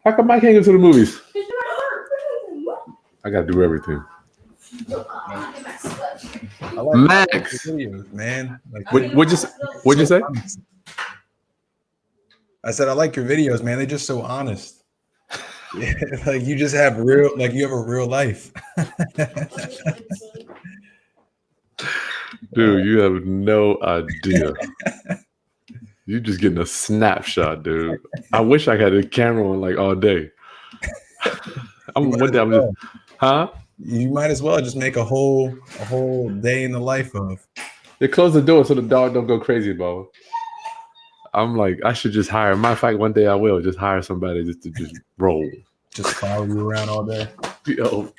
How come I can't go to the movies? I gotta do everything. I like Max, videos, man. Like, what'd you say? honest. I said I like your videos, man. They're just so honest. Yeah, like you just have real, like you have a real life. Dude, you have no idea. You just getting a snapshot, dude. I wish I had a camera on like all day. You might One as day I'm just, well. huh? You might as well just make a whole day in the life of. They close the door so the dog don't go crazy, bro. I'm like, I should just hire. Matter of fact, one day I will just hire somebody just to just roll. Just follow you around all day. Yo,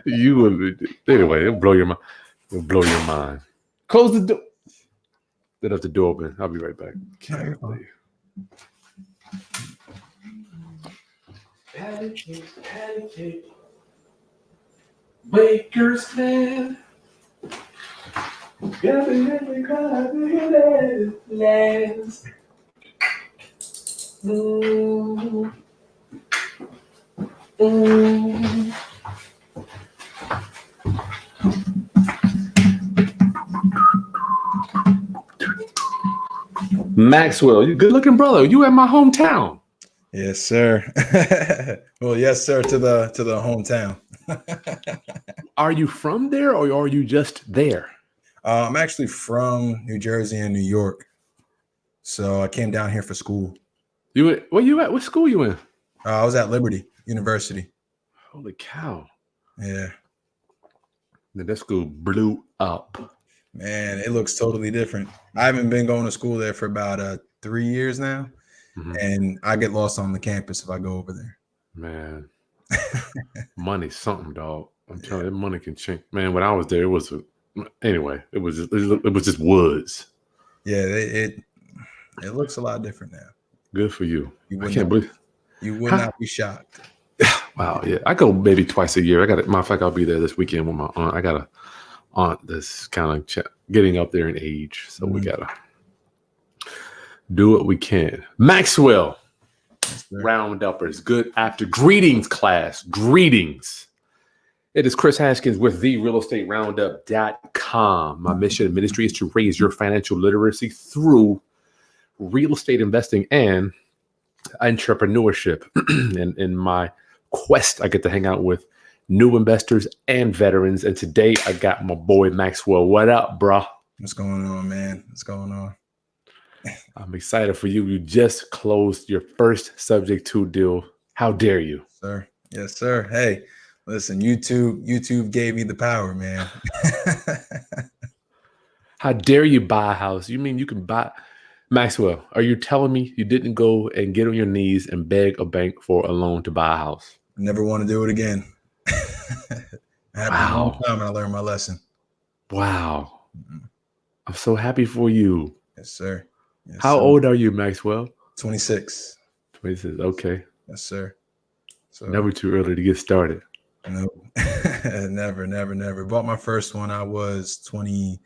you would anyway. It'll blow your mind. It'll blow your mind. Close the door. They left the door open. I'll be right back. You're fine. Patty cake. Baker's clan. Maxwell, you good looking brother. You at my hometown. Yes, sir. Well, yes, sir. To the hometown. Are you from there or are you just there? I'm actually from New Jersey and New York, so I came down here for school. Where you at? What school you in? I was at Liberty University. Holy cow. Yeah, That school blew up. man, it looks totally different. I haven't been going to school there for about 3 years now, and I get lost on the campus if I go over there. Man, money's something, dog. I'm telling you, money can change. Man, when I was there, it was just woods. Yeah, it looks a lot different now. Good for you. You I would can't believe. You would not be shocked. Wow, yeah. I go maybe twice a year. Matter of fact, I'll be there this weekend with my aunt. I got a aunt that's kind of getting up there in age, so we gotta do what we can. Maxwell, Round-Uppers. Good after. Greetings, class. Greetings. It is Chris Haskins with therealestateroundup.com. My mission and ministry is to raise your financial literacy through real estate investing and entrepreneurship. And in my quest, I get to hang out with new investors and veterans. And today I got my boy Maxwell. What up, bro? What's going on, man? What's going on? I'm excited for you. You just closed your first subject to deal. How dare you? Sir. Yes, sir. Hey, listen, YouTube gave me the power, man. How dare you buy a house? You mean you can buy? Maxwell, are you telling me you didn't go and get on your knees and beg a bank for a loan to buy a house? Never want to do it again. I had a long time and I learned my lesson. Wow. I'm so happy for you. Yes, sir. Yes, How sir. old are you, Maxwell? 26. 26. Okay. Yes, sir. So Never too early to get started. no, never. Bought my first one. I was 25,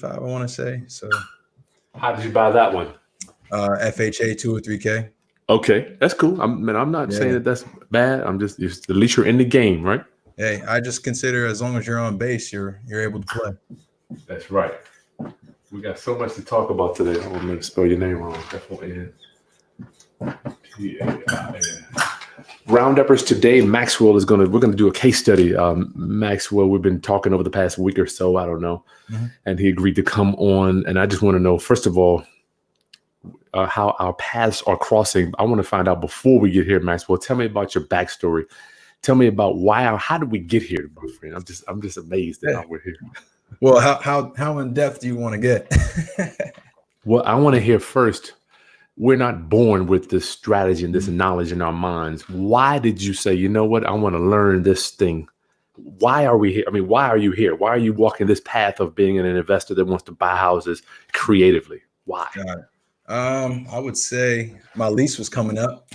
I want to say. So How did you buy that one? FHA 2 or 3K. Okay, that's cool. I'm not saying that that's bad. I'm just at least you're in the game, right? Hey, I just consider as long as you're on base, you're able to play. That's right. We got so much to talk about today. I'm going to spell your name wrong. F-O-N-P-A-I-N. Round-Uppers today, Maxwell we're going to do a case study. Maxwell, we've been talking over the past week or so, I don't know. And he agreed to come on. And I just want to know, first of all, how our paths are crossing. I want to find out before we get here, Maxwell. Tell me about your backstory. Tell me about how did we get here, my friend? I'm just amazed at how we're here. Well, how in depth do you want to get? Well, I want to hear first. We're not born with this strategy and this knowledge in our minds. Why did you say, you know what? I want to learn this thing. Why are we here? I mean, why are you here? Why are you walking this path of being an investor that wants to buy houses creatively? Why? Got it. I would say my lease was coming up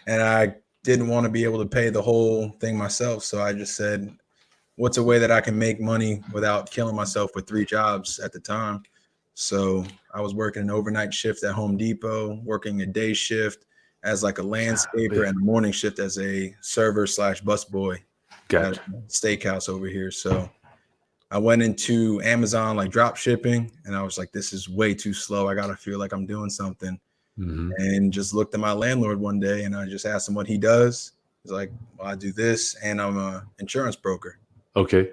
and I didn't want to be able to pay the whole thing myself. So I just said, what's a way that I can make money without killing myself with 3 jobs at the time? So I was working an overnight shift at Home Depot, working a day shift as like a landscaper, and a morning shift as a server / busboy at Gotcha. a steakhouse over here. So I went into Amazon, like drop shipping, and I was like, this is way too slow. I got to feel like I'm doing something. Mm-hmm. And just looked at my landlord one day and I just asked him what he does. He's like, well, I do this and I'm an insurance broker. Okay.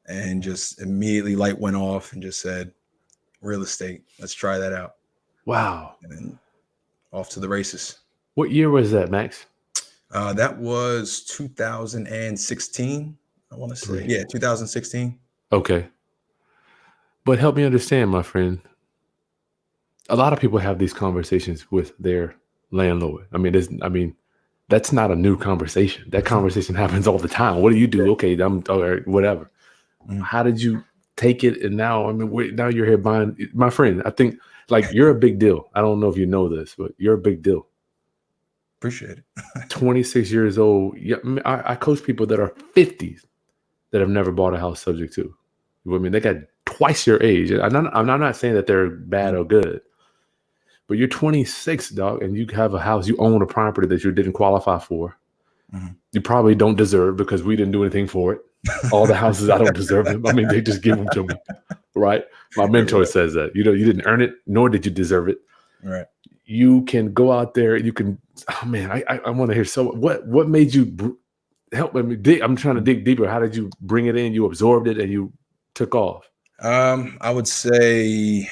And just immediately light went off and just said, real estate, let's try that out. Wow. And then off to the races. What year was that, Max? That was 2016, I want to say. Yeah, 2016. Okay. But help me understand, my friend. A lot of people have these conversations with their landlord. I mean, that's not a new conversation. That conversation happens all the time. What do you do? Okay, I'm or whatever. Mm. How did you take it? And now, I mean, now you're here buying. My friend, I think like you're a big deal. I don't know if you know this, but you're a big deal. Appreciate it. 26 years old. Yeah, I coach people that are 50s that have never bought a house subject to. I mean, they got twice your age. I'm not saying that they're bad or good, but you're 26, dog, and you have a house. You own a property that you didn't qualify for. Mm-hmm. You probably don't deserve because we didn't do anything for it. All the houses, I don't deserve them. I mean, they just give them to me, right? My mentor says that. You didn't earn it, nor did you deserve it. Right. You can go out there. You can. Oh man, I want to hear. So what made you help me dig? I'm trying to dig deeper. How did you bring it in? You absorbed it and you took off. I would say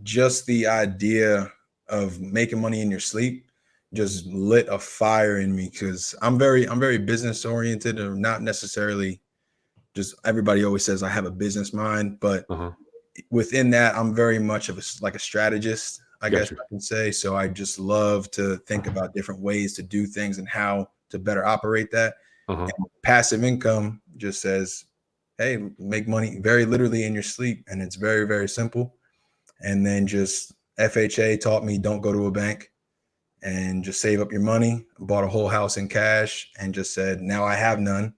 just the idea of making money in your sleep just lit a fire in me, because I'm very business oriented, or not necessarily just, everybody always says I have a business mind, but within that, I'm very much of a strategist, I guess I can say. So I just love to think about different ways to do things and how to better operate that. And passive income just says, hey, make money very literally in your sleep. And it's very, very simple. And then just FHA taught me, don't go to a bank and just save up your money. Bought a whole house in cash and just said, now I have none.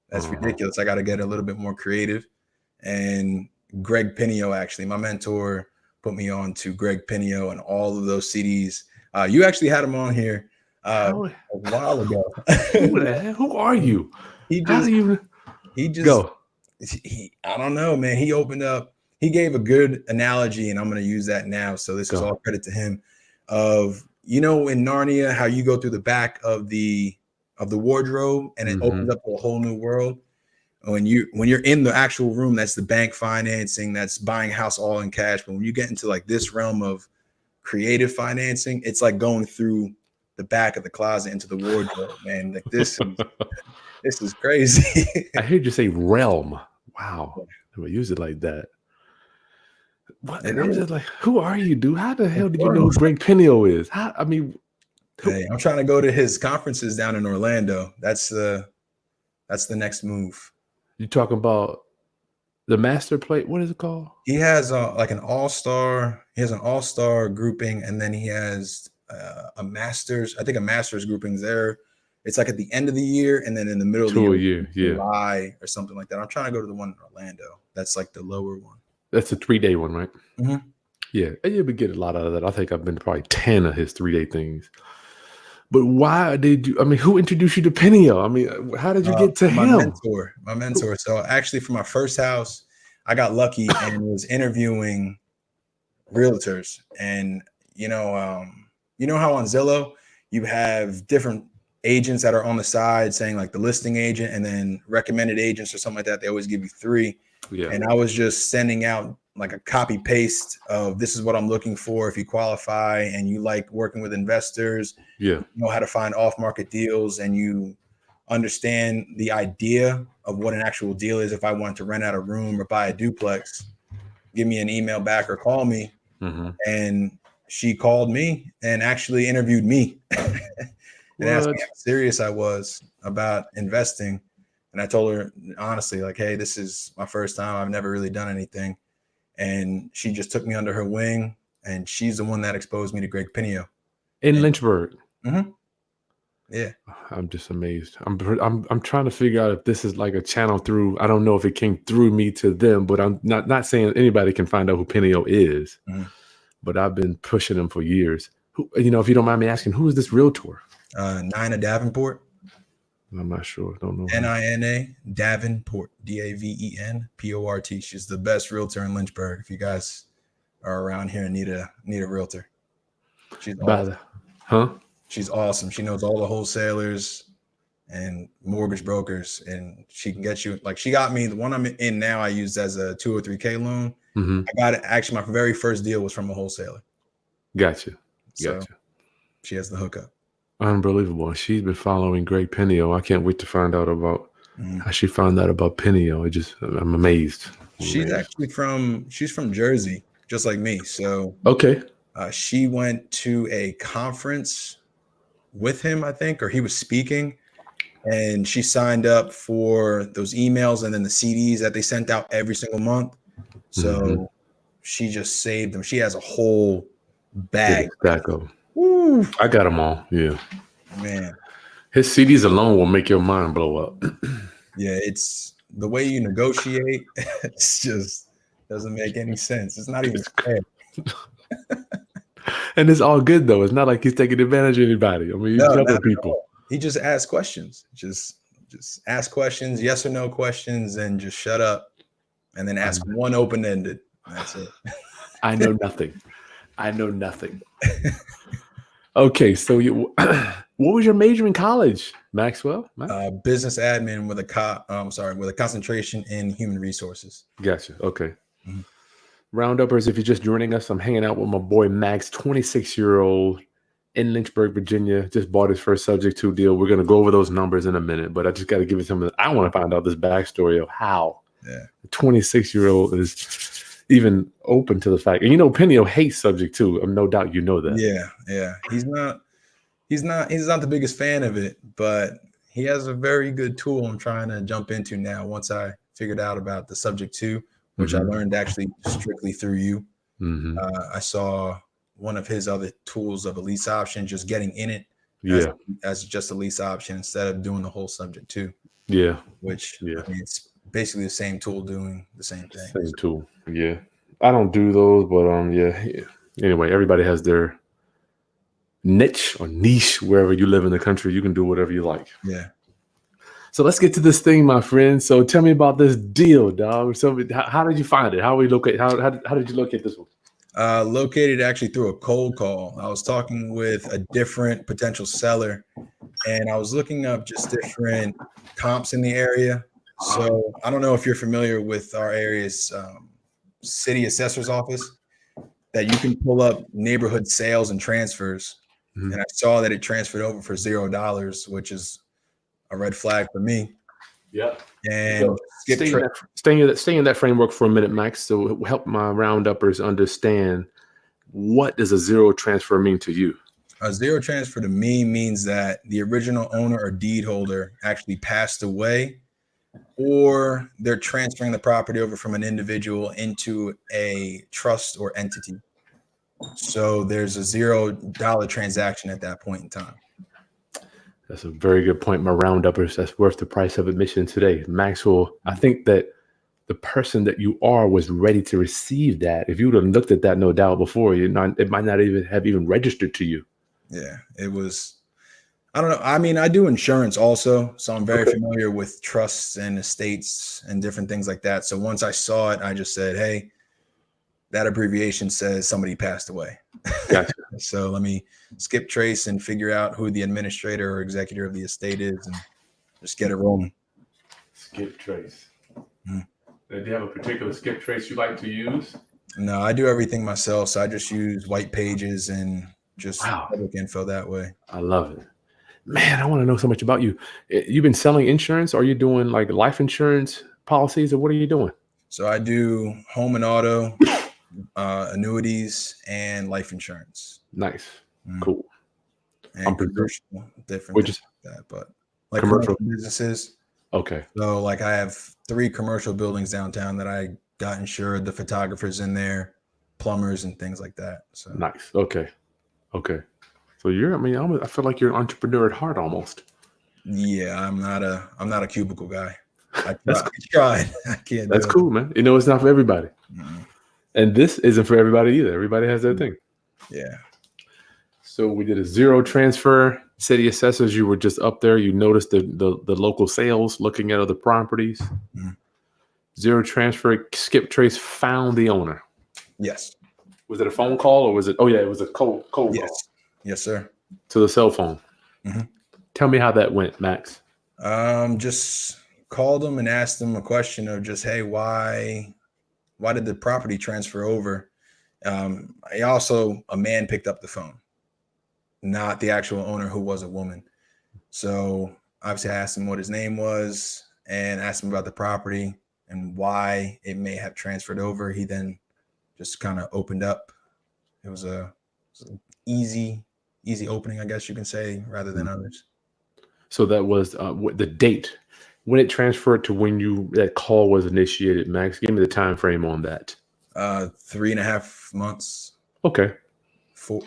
That's ridiculous. I got to get a little bit more creative. And Greg Pinio, actually, my mentor, put me on to Greg Pinio and all of those CDs. You actually had him on here a while ago. Who are you? He just go. I don't know, man. He opened up. He gave a good analogy, and I'm going to use that now. So this is all credit to him. Of, in Narnia, how you go through the back of the wardrobe and it opens up to a whole new world. When you're in the actual room, that's the bank financing, that's buying a house all in cash. But when you get into like this realm of creative financing, it's like going through the back of the closet into the wardrobe, man. Like this is crazy. I heard you say realm. Wow. I would use it like that. What? And I'm just like, who are you, dude? How the hell did you know who Greg Pinio is? Hey, I'm trying to go to his conferences down in Orlando. That's the next move. You talking about the master plate? What is it called? He has like an all-star. He has an all-star grouping, and then he has a masters. I think a masters grouping's there. It's like at the end of the year, and then in the middle of the year, July or something like that. I'm trying to go to the one in Orlando. That's like the lower one. That's a 3-day one, right? Mm-hmm. Yeah, and you would get a lot out of that. I think I've been to probably 10 of his 3-day things. But why did you? I mean, who introduced you to Pinio? I mean, how did you get to him? My mentor. So actually, for my first house, I got lucky and was interviewing realtors. And you know how on Zillow you have different agents that are on the side saying like the listing agent and then recommended agents or something like that. They always give you 3. Yeah. And I was just sending out like a copy paste of, this is what I'm looking for. If you qualify and you like working with investors, you know how to find off-market deals, and you understand the idea of what an actual deal is. If I want to rent out a room or buy a duplex, give me an email back or call me. And she called me and actually interviewed me and asked me how serious I was about investing. And I told her honestly, like, hey, this is my first time. I've never really done anything. And she just took me under her wing, and she's the one that exposed me to Greg Pinio. In Lynchburg. Yeah. I'm just amazed. I'm trying to figure out if this is like a channel through. I don't know if it came through me to them, but I'm not saying anybody can find out who Penio is. Mhm. But I've been pushing him for years. Who, if you don't mind me asking, who is this realtor? Nina Davenport, I'm not sure. Don't know her. Nina Davenport, Davenport. She's the best realtor in Lynchburg. If you guys are around here and need a realtor, she's awesome. Huh? She's awesome. She knows all the wholesalers and mortgage brokers, and she can get you, like, she got me the one I'm in now. I used as a 203K loan. Mm-hmm. I got it. Actually, my very first deal was from a wholesaler. Gotcha. So she has the hookup. Unbelievable. She's been following Greg Penio. I can't wait to find out about how she found out about Penio. I'm amazed. She's actually from Jersey, just like me. So okay. She went to a conference with him, I think, or he was speaking, and she signed up for those emails and then the CDs that they sent out every single month. So she just saved them. She has a whole bag. Stack of them. Woo. I got them all. Yeah. Man. His CDs alone will make your mind blow up. Yeah, it's the way you negotiate. It's just doesn't make any sense. It's not even fair. And it's all good though. It's not like he's taking advantage of anybody. I mean, he's helping people. He just asks questions. Just ask questions, yes or no questions, and just shut up. And then ask one open-ended. That's it. I know nothing. Okay, so what was your major in college, Maxwell? Business admin with a concentration in human resources. Gotcha. Okay. Rounduppers, if you're just joining us, I'm hanging out with my boy Max, 26-year-old in Lynchburg, Virginia. Just bought his first subject to deal. We're going to go over those numbers in a minute, but I just got to give you some of I want to find out this backstory of how a 26-year-old is even open to the fact. And Penio hates subject too. No doubt you know that. Yeah. He's not the biggest fan of it, but he has a very good tool I'm trying to jump into now once I figured out about the subject to, which I learned actually strictly through you. I saw one of his other tools of a lease option, just getting in it as just a lease option instead of doing the whole subject to. Yeah. Which I mean, it's basically the same tool doing the same thing. Same tool. Yeah. I don't do those, but yeah. Anyway, everybody has their niche or niche wherever you live in the country. You can do whatever you like. Yeah. So let's get to this thing, my friend. So tell me about this deal, dog. So how did you find it? How did you locate this one? Located actually through a cold call. I was talking with a different potential seller, and I was looking up just different comps in the area. So I don't know if you're familiar with our area's city assessor's office, that you can pull up neighborhood sales and transfers. And I saw that it transferred over for $0, which is a red flag for me. Yeah. And stay in that framework for a minute, Max. So help my rounduppers understand, what does a zero transfer mean to you? A zero transfer to me means that the original owner or deed holder actually passed away, or they're transferring the property over from an individual into a trust or entity. So there's a $0 transaction at that point in time. That's a very good point, my rounduppers. That's worth the price of admission today. Maxwell, I think that the person that you are was ready to receive that. If you would have looked at that, no doubt, before, it might not even have registered to you. Yeah, it was. I don't know. I mean, I do insurance also, so I'm very familiar with trusts and estates and different things like that. So once I saw it, I just said, hey, that abbreviation says somebody passed away. Gotcha. So let me skip trace and figure out who the administrator or executor of the estate is and just get it rolling. Skip trace. Do you have a particular skip trace you like to use? No, I do everything myself. So I just use white pages and just public info that way. I love it. Man, I want to know so much about you. You've been selling insurance? Are you doing like life insurance policies, or what are you doing? So I do home and auto, annuities, and life insurance. Nice. Cool. And I'm commercial, different things like that, but like commercial businesses. Okay. So like I have 3 commercial buildings downtown that I got insured, the photographers in there, plumbers and things like that. So nice. Okay. So I mean, I feel like you're an entrepreneur at heart almost. Yeah, I'm not a cubicle guy. I That's tried. I can't That's do it. cool, man. You know, it's not for everybody. Mm-mm. And this isn't for everybody either. Everybody has their thing. Yeah. So we did a zero transfer. City assessors, you were just up there. You noticed the local sales, looking at other properties. Mhm. Zero transfer, skip trace, found the owner. Yes. Was it a phone call or was it? Oh yeah, it was a cold call Yes. Yes, sir. to the cell phone. Mhm. Tell me how that went, Max. Just called them and asked them a question of just, hey, why did the property transfer over? A man picked up the phone, not the actual owner, who was a woman. So obviously I asked him what his name was and asked him about the property and why it may have transferred over. He then just kind of opened up. It was an easy opening, I guess you can say, rather than others. So that was the date when it transferred to when that call was initiated. Max, give me the time frame on that. 3.5 months. Okay.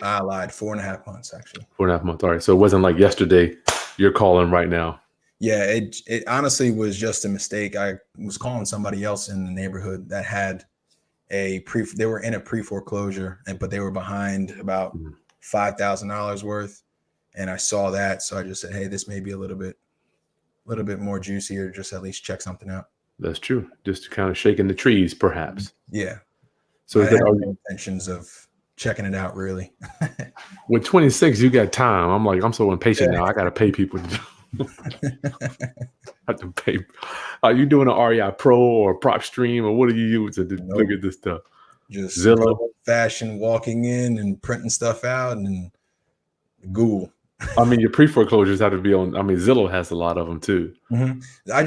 I lied. 4.5 months, actually. 4.5 months. All right. So it wasn't like yesterday. You're calling right now. Yeah, it honestly was just a mistake. I was calling somebody else in the neighborhood that had they were in a pre-foreclosure, but they were behind about $5,000 worth. And I saw that. So I just said, hey, this may be a little bit more juicy, or just at least check something out. That's true. Just kind of shaking the trees, perhaps. Yeah. So I had no intentions of checking it out, really. with 26, you got time. I'm so impatient now. I got to pay people. I have to pay. Are you doing an REI Pro or Prop Stream, or what do you use to look at this stuff? Just Zillow. Fashion, walking in and printing stuff out, and Google. I mean, your pre-foreclosures have to be on. I mean, Zillow has a lot of them too. Mm-hmm. I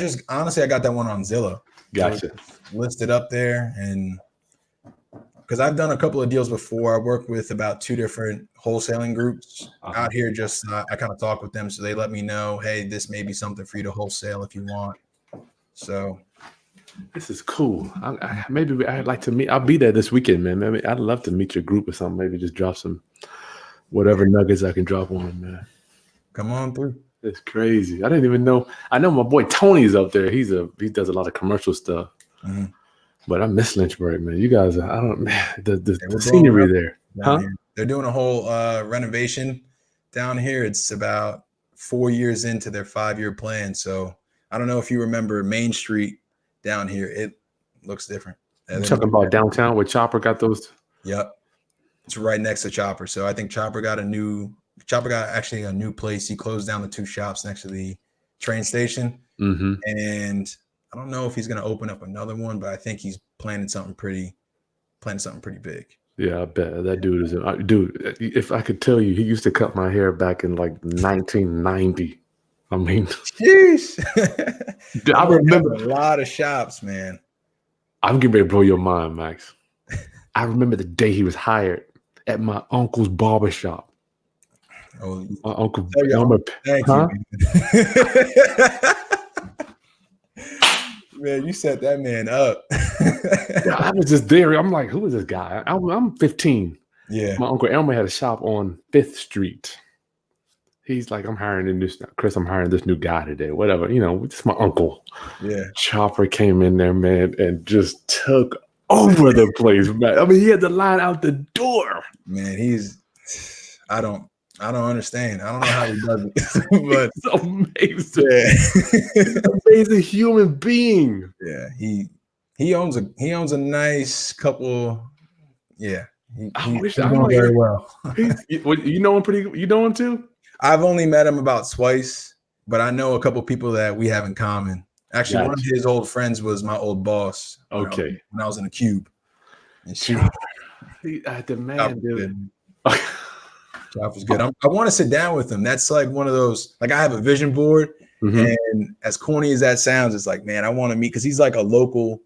got that one on Zillow. Gotcha. Listed up there, and because I've done a couple of deals before. I work with about 2 different wholesaling groups out here. Just I kind of talk with them, so they let me know, hey, this may be something for you to wholesale if you want. So this is cool. Maybe I'd like to meet. I'll be there this weekend, man. Maybe I'd love to meet your group or something. Maybe just drop some whatever nuggets I can drop on them, man. Come on through. It's crazy. I didn't even know. I know my boy Tony's up there. He does a lot of commercial stuff. Mm-hmm. But I miss Lynchburg, man. You guys, the scenery there. Huh? Here. They're doing a whole renovation down here. It's about 4 years into their 5-year plan. So I don't know if you remember Main Street down here. It looks different. You're talking about downtown where Chopper got those? Yep. It's right next to Chopper. So I think Chopper got actually a new place. He closed down the 2 shops next to the train station. Mm-hmm. And I don't know if he's going to open up another one, but I think he's planning something pretty big. Yeah, I bet that dude is. Dude, if I could tell you, he used to cut my hair back in like 1990. I mean, jeez. I remember a lot of shops, man. I'm getting ready to blow your mind, Max. I remember the day he was hired at my uncle's barbershop. Oh, my uncle. Thank you. Man, you set that man up. I was just there. I'm like, who is this guy? I'm 15. Yeah. My uncle Elmer had a shop on 5th Street. He's like, I'm hiring this new guy today. Whatever, it's my uncle. Yeah. Chopper came in there, man, and just took over the place, man. I mean, he had the line out the door. Man, I don't understand. I don't know how he does it, but it's amazing. Yeah. He's an amazing human being. Yeah, he owns a nice couple. Yeah, he's doing very well. You know him you know him too? I've only met him about twice, but I know a couple people that we have in common. Actually, one of his old friends was my old boss. Okay, when I was in a cube, and the man, dude. Job was good. I want to sit down with him. That's like one of those, like I have a vision board, and as corny as that sounds, it's like, man, I want to meet, because he's like a local,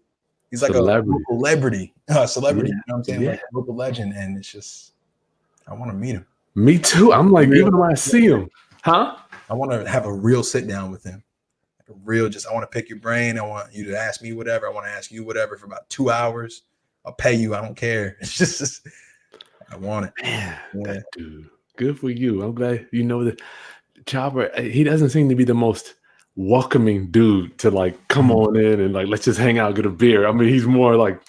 celebrity. You know what I'm saying? Like a local legend, and it's just, I want to meet him. Me too. I'm like, even when I see him, I want to have a real sit down with him. Like a real, I want to pick your brain. I want you to ask me whatever. I want to ask you whatever for about 2 hours. I'll pay you. I don't care. It's just I want it. Man, that dude. Good for you. I'm glad you know that Chopper. He doesn't seem to be the most welcoming dude to like come on in and like let's just hang out, get a beer. I mean, he's more like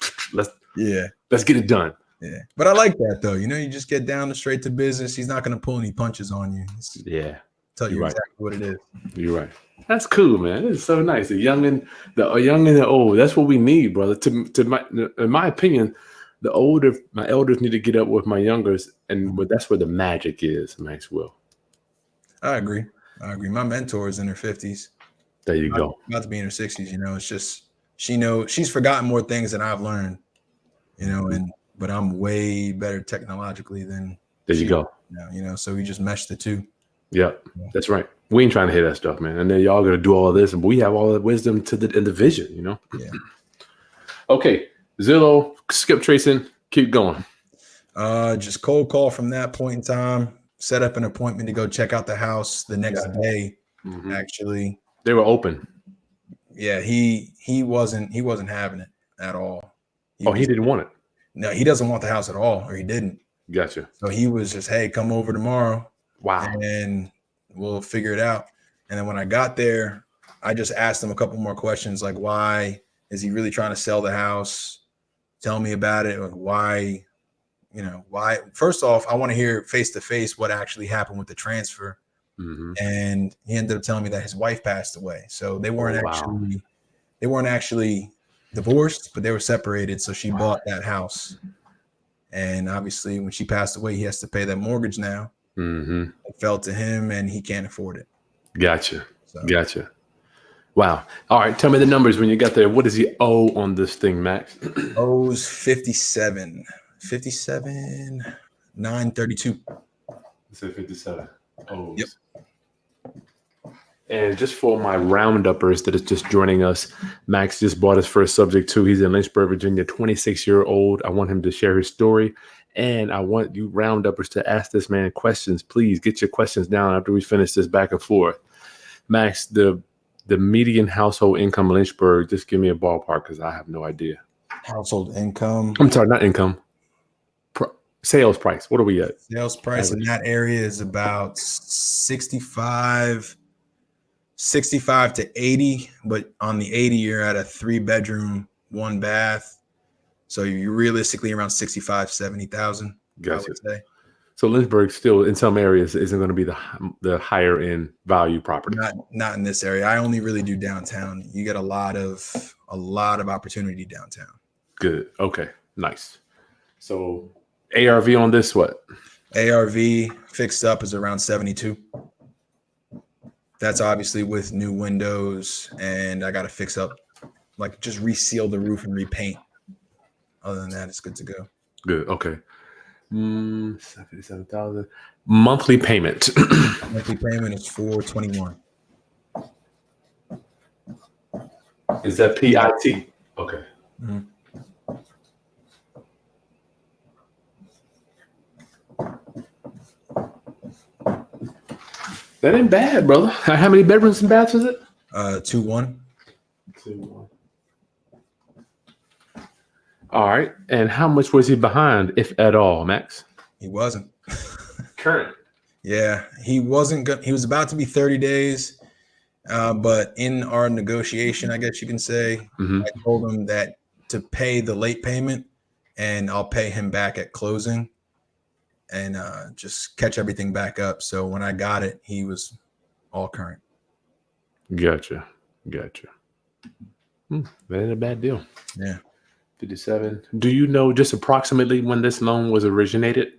Yeah. let's get it done. Yeah. But I like that though. You know, you just get down straight to business. He's not going to pull any punches on you. Yeah. Tell you You're right. exactly what it is. You're right. That's cool, man. It's so nice. A young and the old. That's what we need, brother. In my opinion, my elders need to get up with my youngers, but that's where the magic is, Maxwell. I agree. My mentor is in her 50s. There you go. About to be in her 60s. You know, it's just she's forgotten more things than I've learned. You know, but I'm way better technologically than there you go. Now, you know, so we just meshed the two. Yeah, that's right. We ain't trying to hear that stuff, man. And then y'all gonna do all of this, and we have all the wisdom in the vision, you know. Yeah. Okay, Zillow, skip tracing, keep going. Just cold call from that point in time. Set up an appointment to go check out the house the next day. Actually, they were open. Yeah, he wasn't having it at all. He didn't want it. No, he doesn't want the house at all, or he didn't. Gotcha. So he was just, hey, come over tomorrow. Wow. And we'll figure it out. And then when I got there, I just asked him a couple more questions, like, why is he really trying to sell the house? Tell me about it. Like, why, you know, why? First off, I want to hear face to face what actually happened with the transfer. And he ended up telling me that his wife passed away. So they weren't actually divorced, but they were separated. So she bought that house. And obviously when she passed away, he has to pay that mortgage now. It fell to him and he can't afford it. Gotcha. Gotcha. Wow. All right. Tell me the numbers when you got there. What does he owe on this thing, Max? Owes 57, 932. Say 57. Oh. Yep. And just for my rounduppers that is just joining us, Max just bought his first subject too. He's in Lynchburg, Virginia, 26-year-old. I want him to share his story. And I want you rounduppers to ask this man questions. Please get your questions down after we finish this back and forth. Max, the median household income in Lynchburg, just give me a ballpark because I have no idea. Household income. I'm sorry, not income. Sales price. What are we at? Sales price in that area is about 65 to 80. But on the 80, you're at a 3-bedroom, 1 bath. So you're realistically around 65, 70,000. Gotcha. I would say. So Lynchburg still in some areas isn't going to be the higher end value property. Not in this area. I only really do downtown. You get a lot of opportunity downtown. Good. Okay. Nice. So ARV on this, what? ARV fixed up is around 72. That's obviously with new windows, and I got to fix up, like just reseal the roof and repaint. Other than that, it's good to go. Good. Okay. 77,000. Monthly payment. Monthly payment is $421. Is that PIT? Okay. That ain't bad, brother. How many bedrooms and baths is it? 2-1. 2-1. All right. And how much was he behind, if at all, Max? He wasn't. Current. Yeah, he wasn't good. He was about to be 30 days. But in our negotiation, I guess you can say, I told him that to pay the late payment and I'll pay him back at closing and just catch everything back up. So when I got it, he was all current. Gotcha. That ain't a bad deal. Yeah. 57. Do you know just approximately when this loan was originated?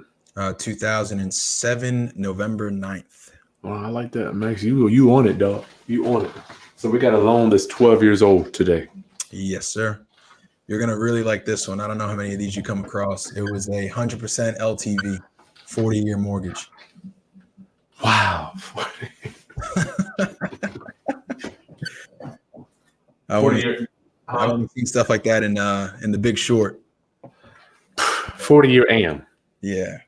2007, November 9th. Well, I like that, Max. You on it, dog. You on it. So we got a loan that's 12 years old today. Yes, sir. You're going to really like this one. I don't know how many of these you come across. It was a 100% LTV, 40-year mortgage. Wow. 40-year. I want to see stuff like that in The Big Short. 40-year AM. Yeah.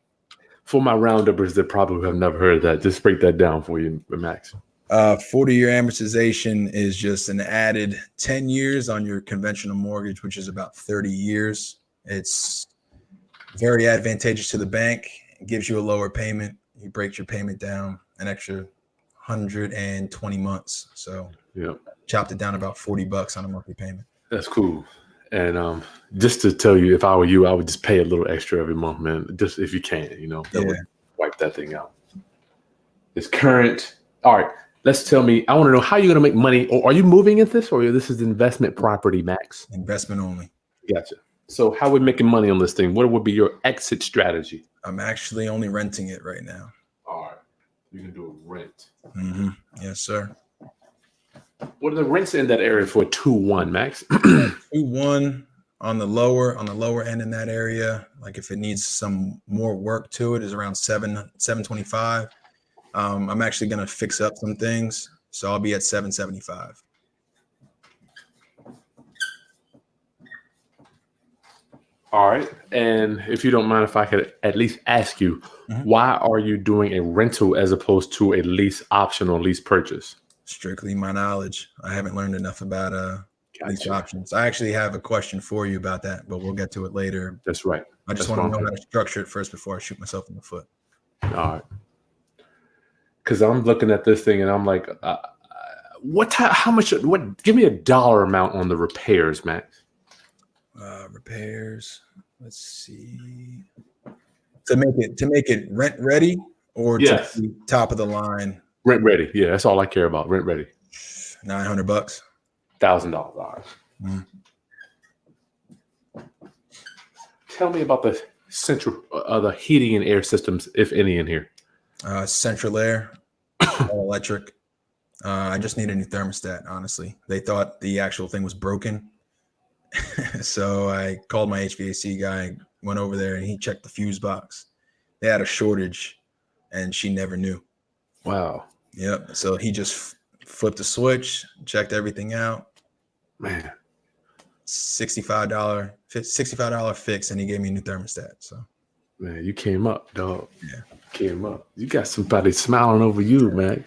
For my rounduppers that probably have never heard of that, just break that down for you, Max. 40-year amortization is just an added 10 years on your conventional mortgage, which is about 30 years. It's very advantageous to the bank. It gives you a lower payment. he breaks your payment down an extra 120 months. So Yeah, chopped it down about $40 on a monthly payment. that's cool. And just to tell you, if I were you, I would just pay a little extra every month, man. Just if you can, that would wipe that thing out. It's current. All right. Tell me, I want to know how you're going to make money. Or are you moving in this, or this is investment property, Max? Investment only. Gotcha. So how are we making money on this thing? What would be your exit strategy? I'm actually only renting it right now. All right. You can do a rent. Mm-hmm. Yes, sir. What are the rents in that area for 2-1, Max? 2-1 on the lower end in that area. Like if it needs some more work to it, is around 725. I'm actually gonna fix up some things, so I'll be at 775. All right. And if you don't mind, if I could at least ask you, why are you doing a rental as opposed to a lease option or lease purchase? Strictly my knowledge. I haven't learned enough about lease options. I actually have a question for you about that, but we'll get to it later. That's right. I just want to know how to structure it first before I shoot myself in the foot. All right. Because I'm looking at this thing and I'm like, how much? Give me a dollar amount on the repairs, Max. Repairs. Let's see. To make it rent ready, or yes, to be top of the line. Rent ready. Yeah, that's all I care about. Rent ready. $900. $1,000. Tell me about the central, the heating and air systems, if any, in here. Central air, all electric. I just need a new thermostat. Honestly, they thought the actual thing was broken. So I called my HVAC guy, went over there, and he checked the fuse box. They had a shortage, and she never knew. Wow. Yep. So he just flipped the switch, checked everything out. Man. $65 fix, and he gave me a new thermostat. So, man, you came up, dog. Yeah, came up. You got somebody smiling over you, Max.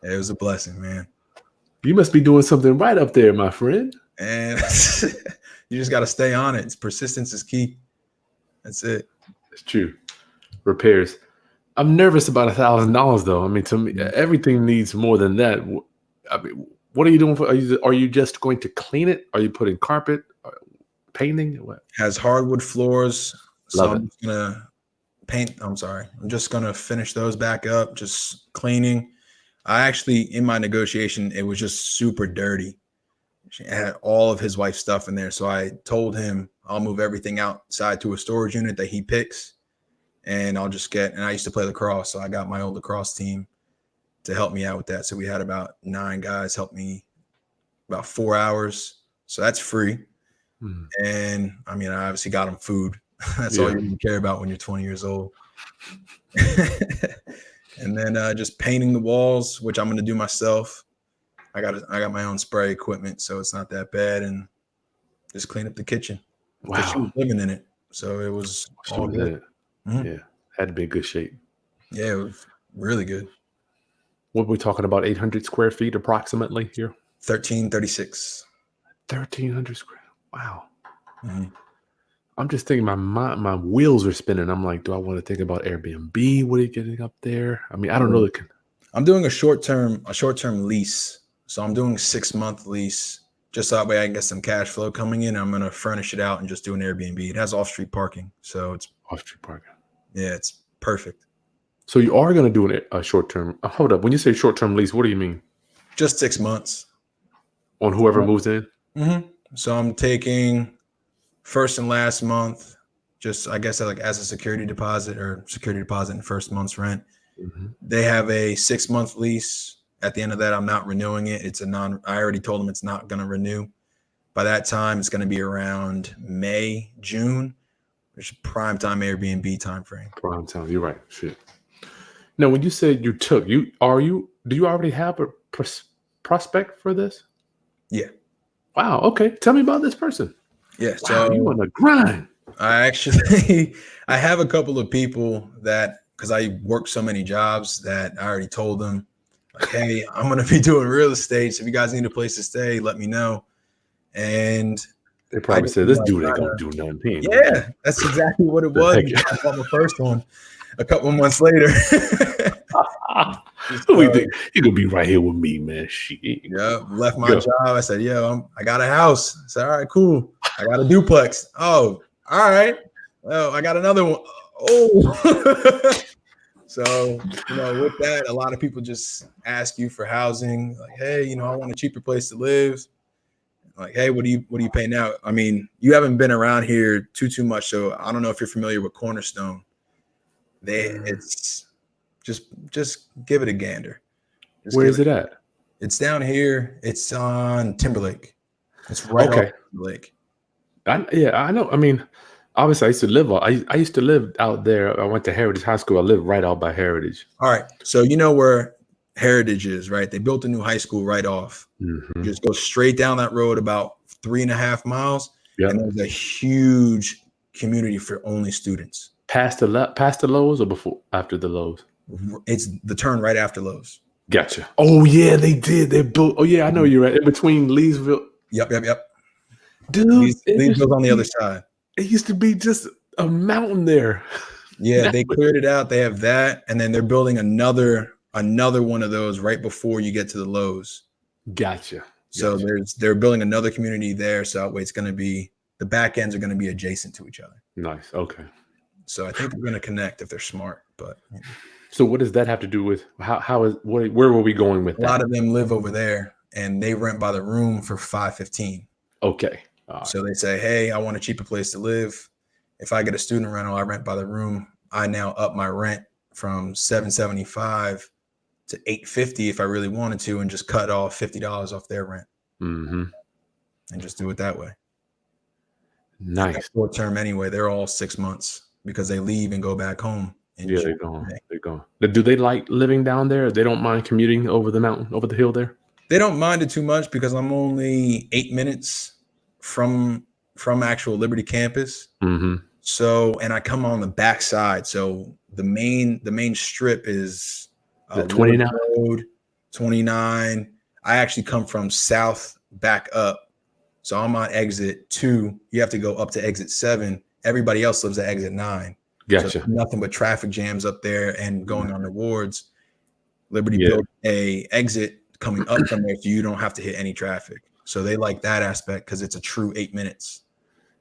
It was a blessing, man. You must be doing something right up there, my friend. And you just got to stay on it. Persistence is key. That's it. It's true. Repairs. I'm nervous about $1,000 though. I mean, to me, everything needs more than that. I mean, what are you doing for? Are you just going to clean it? Are you putting carpet, painting? What? Has hardwood floors. Love I'm just gonna paint. I'm just gonna finish those back up. Just cleaning. I actually, in my negotiation, it was just super dirty. She had all of his wife's stuff in there. So I told him I'll move everything outside to a storage unit that he picks. And I'll just and I used to play lacrosse. So I got my old lacrosse team to help me out with that. So we had about 9 guys help me about 4 hours. So that's free. And I mean, I obviously got them food. That's all you really care about when you're 20 years old. And then just painting the walls, which I'm going to do myself. I got my own spray equipment, so it's not that bad, and just clean up the kitchen. Wow. She was living in it, so it was all good. Yeah, had to be in good shape. Yeah, it was really good. What are we talking about? 800 square feet approximately here? 1336. 1,300 square. Wow. I'm just thinking my wheels are spinning. I'm like, do I want to think about Airbnb? What are you getting up there? I mean, I don't know. I'm doing a short-term lease. So I'm doing a 6-month lease, just that way I can get some cash flow coming in. I'm going to furnish it out and just do an Airbnb. It has off-street parking. So it's off-street parking. Yeah, it's perfect. So you are going to do a short-term. Hold up. When you say short-term lease, what do you mean? Just 6 months. On whoever moves in? So I'm taking first and last month, just I guess like as a security deposit and first month's rent. They have a 6-month lease. At the end of that, I'm not renewing it. I already told them it's not going to renew. By that time, it's going to be around May, June, which is prime time Airbnb time frame. Prime time. You're right. Shit. Now, when you said do you already have a prospect for this? Yeah. Wow. Okay. Tell me about this person. Yeah. Wow, So you on the grind. I have a couple of people that, because I work so many jobs, that I already told them, like, hey, I'm going to be doing real estate. So if you guys need a place to stay, let me know. And they probably said, this dude ain't going to do nothing. Yeah, that's exactly what it was. I bought my first one. a couple months later. Who we think he gonna be right here with me, man? Shit. Yeah, left my job. I said, "Yo, I got a house." I said, "All right, cool. I got a duplex." Oh, all right. Well, I got another one. Oh, so with that, a lot of people just ask you for housing. Like, hey, I want a cheaper place to live. Like, hey, what do you pay now? I mean, you haven't been around here too much, so I don't know if you're familiar with Cornerstone. It's just give it a gander. Where is it at? It's down here. It's on Timberlake. It's right off Timberlake. I know. I mean, obviously, I used to live. I used to live out there. I went to Heritage High School. I lived right out by Heritage. All right, so you know where Heritage is, right? They built a new high school right off. Mm-hmm. You just go straight down that road about 3.5 miles, and there's a huge community for only students. Past the Lowe's or after the Lowe's? It's the turn right after Lowe's. Gotcha. Oh yeah, they did. They built. Oh yeah, I know you're right. In between Leesville. Yep. Dude, Leesville's on the other side. It used to be just a mountain there. Yeah, they cleared it out. They have that, and then they're building another one of those right before you get to the Lowe's. Gotcha. So they're building another community there. So that way it's going to be, the back ends are going to be adjacent to each other. Nice. Okay. So I think they're going to connect if they're smart. But so what does that have to do with where were we going with that? A lot of them live over there and they rent by the room for $515. Okay. So they say, hey, I want a cheaper place to live. If I get a student rental, I rent by the room. I now up my rent from $775 to $850 if I really wanted to, and just cut off $50 off their rent. Mm-hmm. And just do it that way. Nice. Short term anyway. They're all 6 months because they leave and go back home. Yeah, they're gone. They're gone. Do they like living down there? They don't mind commuting over the mountain, over the hill there? They don't mind it too much because I'm only 8 minutes from actual Liberty campus. Mm-hmm. So, and I come on the back side. So the main strip is 29 Road, 29. I actually come from south back up. So I'm on exit 2. You have to go up to exit 7. Everybody else lives at exit 9. Gotcha. So nothing but traffic jams up there and going on the wards. Liberty built a exit coming up from there, so you don't have to hit any traffic. So they like that aspect because it's a true 8 minutes.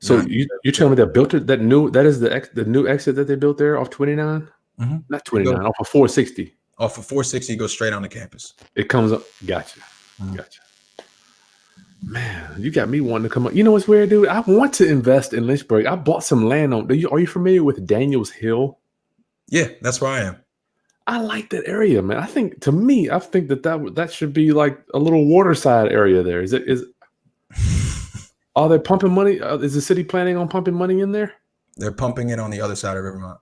So you're telling me they built it, that is the new exit that they built there off 29? Mm-hmm. Not 29, off of 460. Off of 460, you go straight on the campus. It comes up. Gotcha. Gotcha. Man, you got me wanting to come up. You know what's weird, dude? I want to invest in Lynchburg. I bought some land on. Are you familiar with Daniels Hill? Yeah, that's where I am. I like that area, man. I think that should be like a little waterside area there. Are they pumping money? Is the city planning on pumping money in there? They're pumping it on the other side of Rivermont.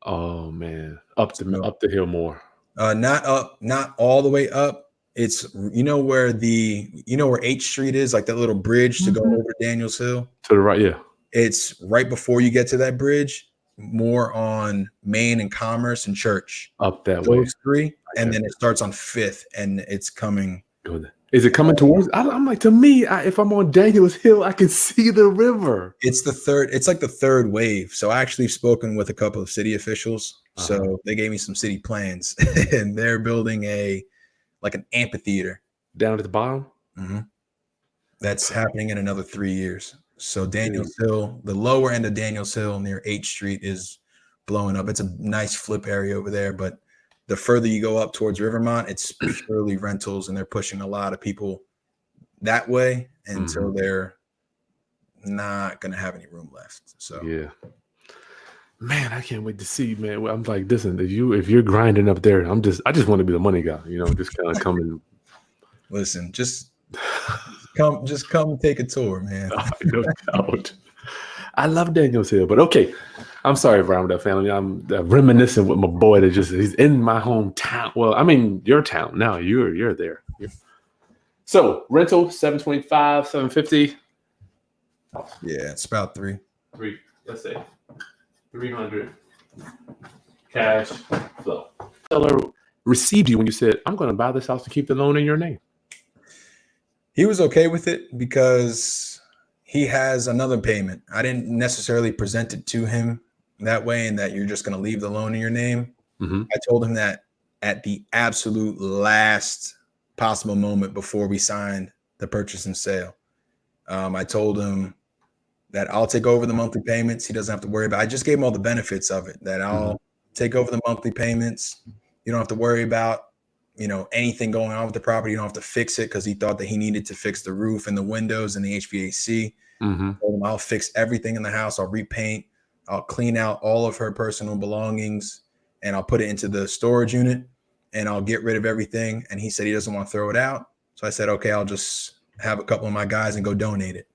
Oh man, up the hill more. Not up, not all the way up. It's where H Street is, like that little bridge to go over Daniels Hill. To the right, yeah. It's right before you get to that bridge, more on Main and Commerce and Church. Up that way. Those 3, and then it starts on 5th, and it's coming. Is it coming towards? I'm like, to me, if I'm on Daniels Hill, I can see the river. It's like the third wave. So I actually spoken with a couple of city officials. So they gave me some city plans, and they're building an amphitheater down at the bottom. Mm-hmm. That's happening in another 3 years. So Daniels Hill, the lower end of Daniels Hill near H Street is blowing up. It's a nice flip area over there, but the further you go up towards Rivermont, it's purely rentals, and they're pushing a lot of people that way until they're not going to have any room left. So yeah, man, I can't wait to see, man. I'm like, listen, if you're grinding up there, I just want to be the money guy, just kind of come and listen, just come take a tour, man. No doubt. I love Daniels Hill, but okay. I'm sorry, Brown Dub family. I'm reminiscing with my boy he's in my hometown. Well, I mean, your town now. You're there. So rental $725, $750. Yeah, it's about 3. Let's say 300 cash flow. Seller received you when you said, "I'm going to buy this house to keep the loan in your name." He was okay with it because he has another payment. I didn't necessarily present it to him that way and that you're just going to leave the loan in your name. Mm-hmm. I told him that at the absolute last possible moment before we signed the purchase and sale. I told him that I'll take over the monthly payments. He doesn't have to worry about it. I just gave him all the benefits of it, that I'll take over the monthly payments. You don't have to worry about, anything going on with the property. You don't have to fix it, because he thought that he needed to fix the roof and the windows and the HVAC. Mm-hmm. I told him I'll fix everything in the house. I'll repaint. I'll clean out all of her personal belongings, and I'll put it into the storage unit, and I'll get rid of everything. And he said he doesn't want to throw it out. So I said, okay, I'll just have a couple of my guys and go donate it.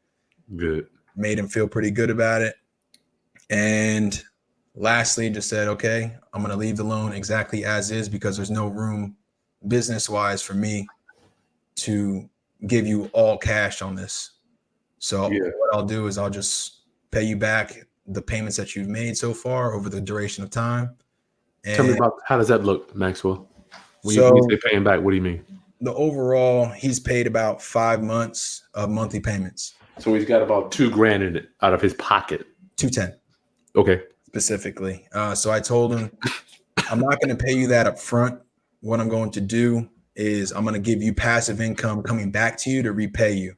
Good. Made him feel pretty good about it. And lastly, just said, okay, I'm going to leave the loan exactly as is, because there's no room business-wise for me to give you all cash on this. So what I'll do is I'll just pay you back the payments that you've made so far over the duration of time. And tell me about, how does that look, Maxwell? When you say paying back, what do you mean? The overall, he's paid about 5 months of monthly payments. So he's got about $2,000 in it out of his pocket. 210. Okay. Specifically. So I told him, I'm not going to pay you that up front. What I'm going to do is I'm going to give you passive income coming back to you to repay you.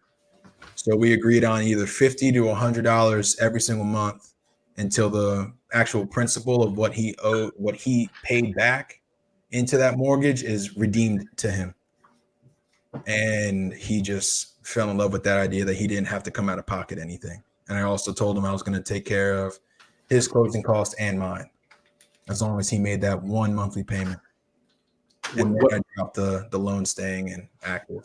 So we agreed on either $50 to $100 every single month until the actual principal of what he owed, what he paid back into that mortgage, is redeemed to him. And he just fell in love with that idea that he didn't have to come out of pocket anything. And I also told him I was going to take care of his closing costs and mine, as long as he made that one monthly payment. And then I dropped the loan staying in active.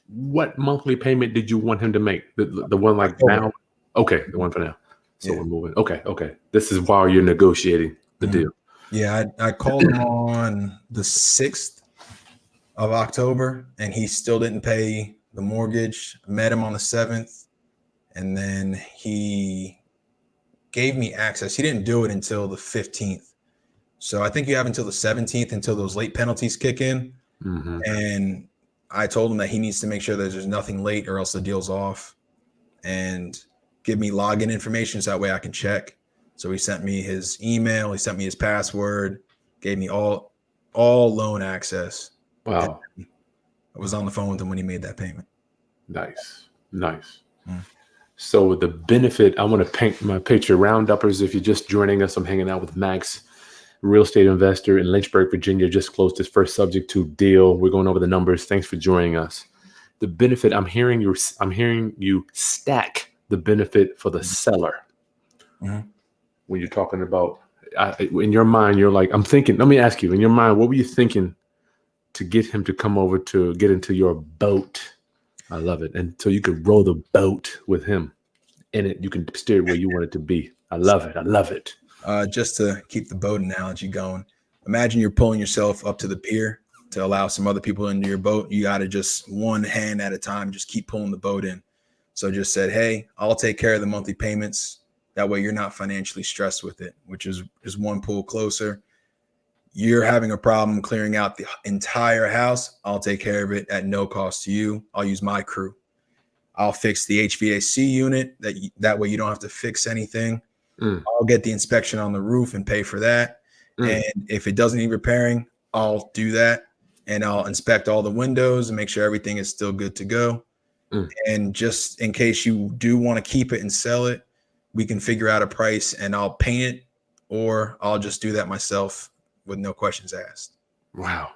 What monthly payment did you want him to make? The one like now? Okay, the one for now. So we're moving. Okay. This is while you're negotiating the deal. Yeah, I called him on the 6th of October, and he still didn't pay the mortgage. Met him on the 7th, and then he gave me access. He didn't do it until the 15th. So I think you have until the 17th until those late penalties kick in. Mm-hmm. And I told him that he needs to make sure that there's nothing late, or else the deal's off, and give me login information so that way I can check. So he sent me his email. He sent me his password, gave me all loan access. Wow. And I was on the phone with him when he made that payment. Nice. So the benefit, I want to paint my picture. Rounduppers, if you're just joining us, I'm hanging out with Max, real estate investor in Lynchburg, Virginia. Just closed his first subject to deal. We're going over the numbers. Thanks for joining us. The benefit, I'm hearing you stack the benefit for the seller. Mm-hmm. When you're talking about, in your mind, you're like, I'm thinking, let me ask you, in your mind, what were you thinking to get him to come over to get into your boat? I love it. And so you could row the boat with him in it. You can steer it where you want it to be. I love it. Just to keep the boat analogy going, imagine you're pulling yourself up to the pier to allow some other people into your boat. You got to just one hand at a time, just keep pulling the boat in. So just said, hey, I'll take care of the monthly payments. That way you're not financially stressed with it, which is one pull closer. You're having a problem clearing out the entire house. I'll take care of it at no cost to you. I'll use my crew. I'll fix the HVAC unit. That way you don't have to fix anything. I'll get the inspection on the roof and pay for that. And if it doesn't need repairing, I'll do that. And I'll inspect all the windows and make sure everything is still good to go. And just in case you do want to keep it and sell it, we can figure out a price, and I'll paint it, or I'll just do that myself with no questions asked. Wow.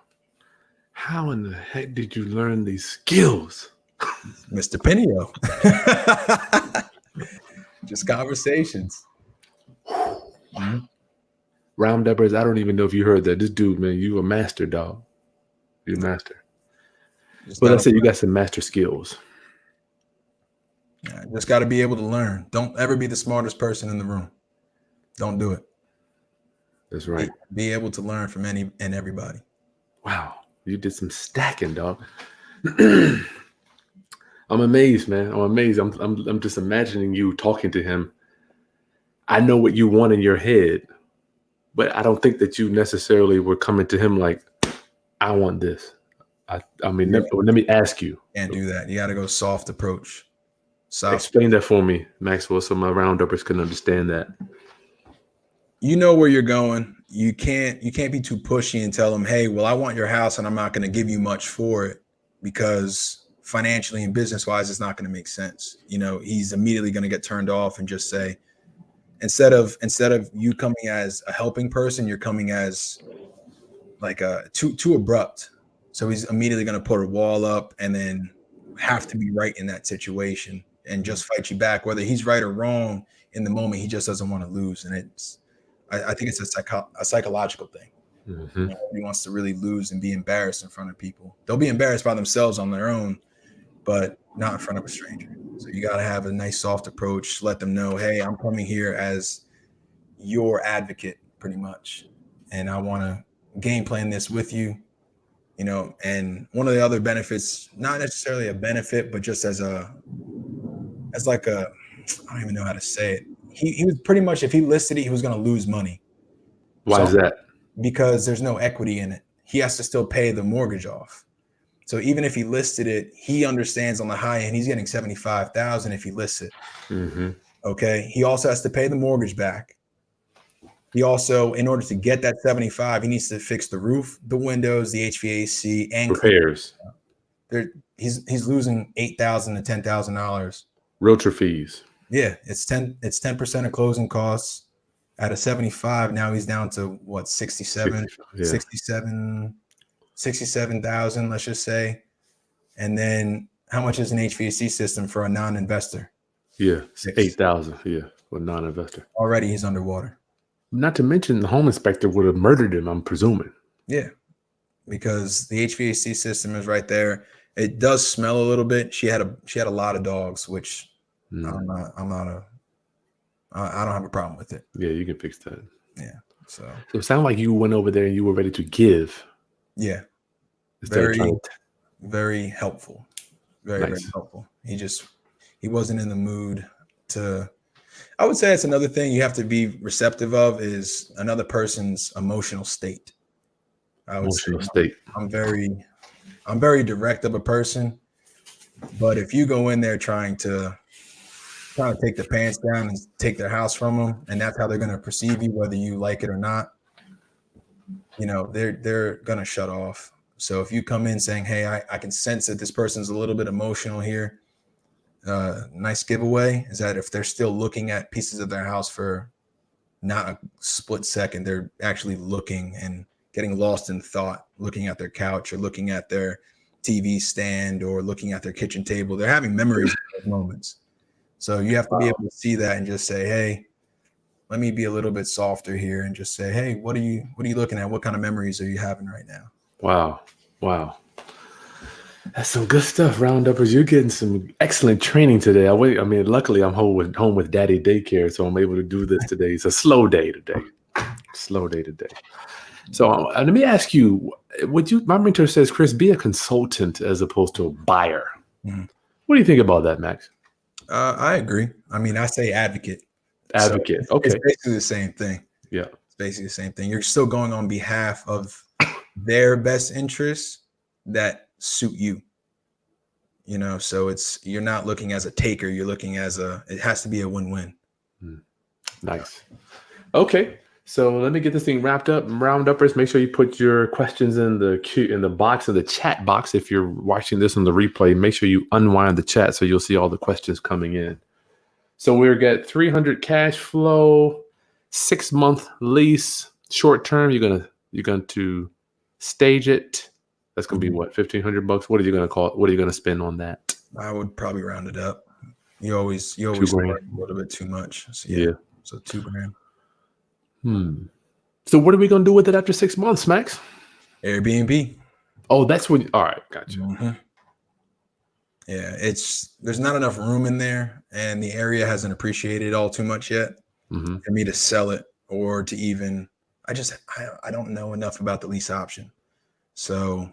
How in the heck did you learn these skills? Mr. Pinio. Just conversations. Rounduppers, I don't even know if you heard that. This dude, man, you a master, dog. You're a master. But I said you got some master skills. Just got to be able to learn. Don't ever be the smartest person in the room. Don't do it. That's right. Be able to learn from any and everybody. Wow. You did some stacking, dog. I'm amazed, man. I'm amazed. I'm just imagining you talking to him. I know what you want in your head, but I don't think that you necessarily were coming to him like, I want this. I mean, let me ask you. Can't do that. You got to go soft approach. Explain that for me, Maxwell, so my rounduppers can understand that. you know where you're going. You can't be too pushy and tell them, hey, well, I want your house and I'm not going to give you much for it, because financially and business wise, it's not going to make sense. He's immediately going to get turned off and just say, instead of you coming as a helping person, you're coming as like too abrupt. So he's immediately going to put a wall up and then have to be right in that situation and just fight you back, whether he's right or wrong in the moment. He just doesn't want to lose. And I think it's a psychological thing. Mm-hmm. He wants to really lose and be embarrassed in front of people. They'll be embarrassed by themselves on their own, but not in front of a stranger. So you got to have a nice, soft approach. Let them know, hey, I'm coming here as your advocate, pretty much, and I want to game plan this with you. And one of the other benefits, not necessarily a benefit, but just as like a, I don't even know how to say it. He was pretty much, if he listed it, he was going to lose money. Why is that? Because there's no equity in it. He has to still pay the mortgage off. So even if he listed it, he understands on the high end, he's getting $75,000 if he lists it. Mm-hmm. Okay. He also has to pay the mortgage back. He also, in order to get that 75, he needs to fix the roof, the windows, the HVAC, and repairs. He's losing $8,000 to $10,000. Realtor fees. Yeah, it's 10% of closing costs. At a 75, now he's down to what, 67,000, let's just say. And then how much is an HVAC system for a non-investor? Yeah, 8,000. Yeah, for a non-investor. Already he's underwater. Not to mention the home inspector would have murdered him, I'm presuming. Yeah, because the HVAC system is right there. It does smell a little bit. She had a lot of dogs, which I don't have a problem with it. Yeah, you can fix that. Yeah. So it sounded like you went over there and you were ready to give. Yeah. Very helpful. Very helpful. He wasn't in the mood to. I would say that's another thing you have to be receptive of, is another person's emotional state. I'm very direct of a person, but if you go in there trying to take the pants down and take their house from them, and that's how they're going to perceive you, whether you like it or not, they're going to shut off. So if you come in saying, hey, I can sense that this person's a little bit emotional here, nice giveaway is that if they're still looking at pieces of their house for not a split second, they're actually looking and getting lost in thought, looking at their couch or looking at their TV stand or looking at their kitchen table. They're having memories of those moments. So you have to be able to see that and just say, hey, let me be a little bit softer here and just say, hey, what are you looking at? What kind of memories are you having right now? Wow. That's some good stuff, Rounduppers. You're getting some excellent training today. Luckily I'm home with daddy daycare, so I'm able to do this today. It's a slow day today. So let me ask you, my mentor says, Chris, be a consultant as opposed to a buyer. Mm-hmm. What do you think about that, Max? I agree. I say advocate. Advocate. So okay. It's basically the same thing. Yeah. It's basically the same thing. You're still going on behalf of their best interests that suit you. So you're not looking as a taker. You're looking as it has to be a win-win. Nice. Okay. So let me get this thing wrapped up. Rounduppers, make sure you put your questions in the box, in the chat box. If you're watching this on the replay, make sure you unwind the chat so you'll see all the questions coming in. So we're at 300 cash flow, 6-month lease, short term. You're going to stage it. That's going to be what, $1,500? What are you going to call it? What are you going to spend on that? I would probably round it up. You always spend a little bit too much. So yeah. So $2,000. So what are we going to do with it after 6 months, Max? Airbnb. Oh, that's when. All right, gotcha. Mm-hmm. Yeah, there's not enough room in there, and the area hasn't appreciated all too much yet for me to sell it or to even. I don't know enough about the lease option, so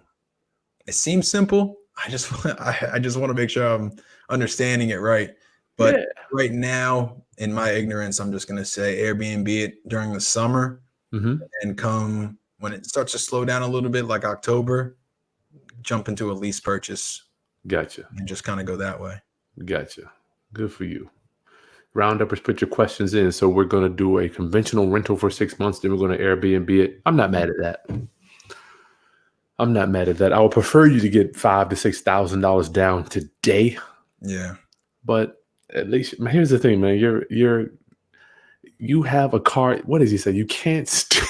it seems simple. I just want to make sure I'm understanding it right. But right now, in my ignorance, I'm just going to say Airbnb it during the summer and come when it starts to slow down a little bit, like October, jump into a lease purchase. Gotcha. And just kind of go that way. Gotcha. Good for you. Rounduppers, put your questions in. So we're going to do a conventional rental for 6 months. Then we're going to Airbnb it. I'm not mad at that. I'm not mad at that. I would prefer you to get $5,000 to $6,000 down today. Yeah. But at least here's the thing, man. You have a car. What does he say? You can't steer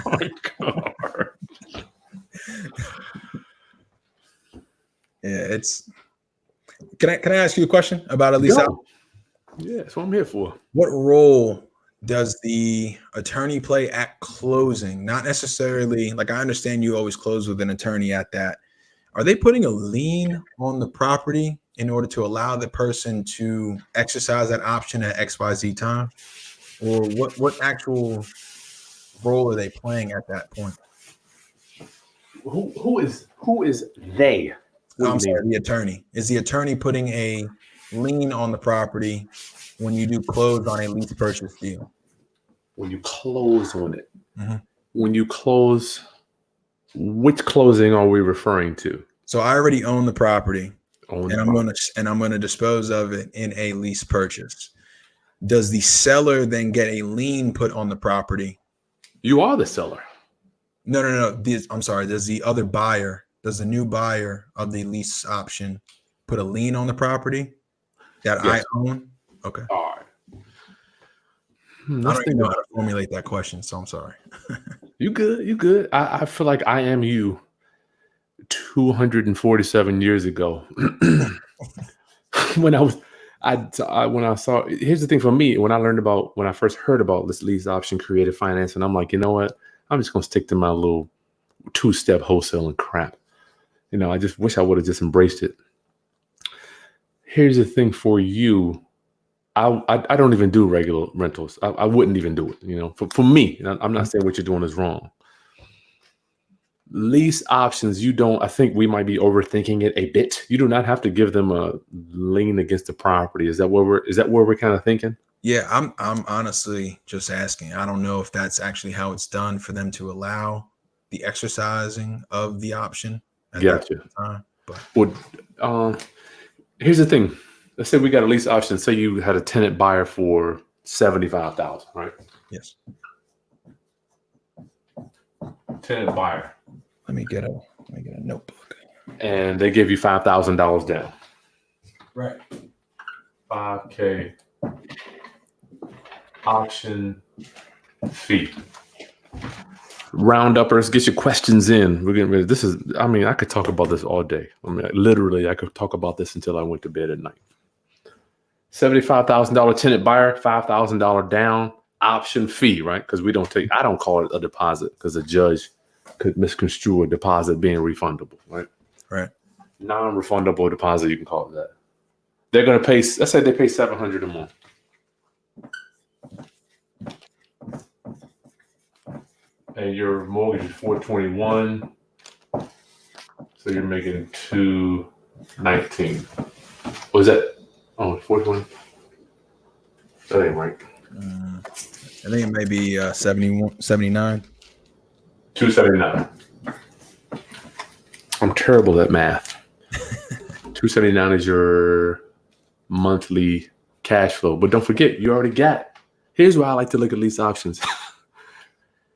a car. Yeah, it's. Can I ask you a question about a lease out? Yeah, that's what I'm here for. What role does the attorney play at closing? Not necessarily, like, I understand you always close with an attorney at that. Are they putting a lien on the property in order to allow the person to exercise that option at XYZ time? Or what actual role are they playing at that point? Who is they? I'm sorry, the attorney. Is the attorney putting a lien on the property when you do close on a lease purchase deal? When you close on it. Mm-hmm. When you close, which closing are we referring to? So I already own the property, and I'm going to dispose of it in a lease purchase. Does the seller then get a lien put on the property? You are the seller. No. I'm sorry. Does the new buyer of the lease option put a lien on the property that I own? Okay. All right. I don't even know how to formulate that question, so I'm sorry. You good. I feel like I am you 247 years ago. When I saw, here's the thing for me, when I first heard about this lease option creative financing, I'm like, you know what? I'm just going to stick to my little 2-step wholesaling crap. I just wish I would have just embraced it. Here's the thing for you. I don't even do regular rentals. I wouldn't even do it. For me, I'm not saying what you're doing is wrong. Lease options, I think we might be overthinking it a bit. You do not have to give them a lien against the property. Is that where we're kind of thinking? Yeah, I'm honestly just asking. I don't know if that's actually how it's done for them to allow the exercising of the option at Gotcha. that time. But here's the thing. Let's say we got a lease option. Say you had a tenant buyer for $75,000, right? Yes. Tenant buyer. Let me get a notebook. And they give you $5,000 down. Right. $5,000 option fee. Rounduppers, get your questions in. We're getting ready. I could talk about this all day. Literally, I could talk about this until I went to bed at night. $75,000 tenant buyer, $5,000 down, option fee, right? Because I don't call it a deposit because a judge could misconstrue a deposit being refundable, right? Right. Non-refundable deposit, you can call it that. They're going to pay, let's say they pay $700 a month. And your mortgage is $421. So you're making $219. Was that? Oh, $420. That ain't right. I think it may be 79. $279. I'm terrible at math. $279 is your monthly cash flow. But don't forget, you already got. Here's why I like to look at lease options.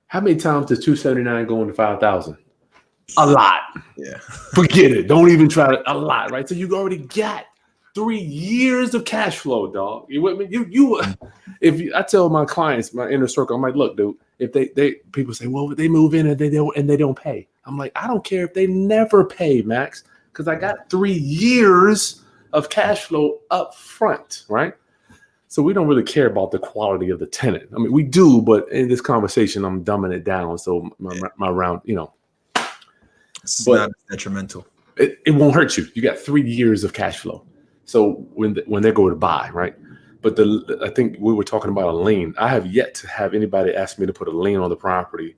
How many times does $279 go into $5,000? A lot. Yeah. Forget it. Don't even try to. A lot, right? So you already got 3 years of cash flow, dog. You with me? I tell my clients, my inner circle, I'm like, look, dude, if they people say, well, they move in and they don't pay. I'm like, I don't care if they never pay, Max, because I got 3 years of cash flow up front, right? So we don't really care about the quality of the tenant. I mean, we do, but in this conversation, I'm dumbing it down. So my round, It's not detrimental. It won't hurt you. You got 3 years of cash flow. So when they go to buy, right? But I think we were talking about a lien. I have yet to have anybody ask me to put a lien on the property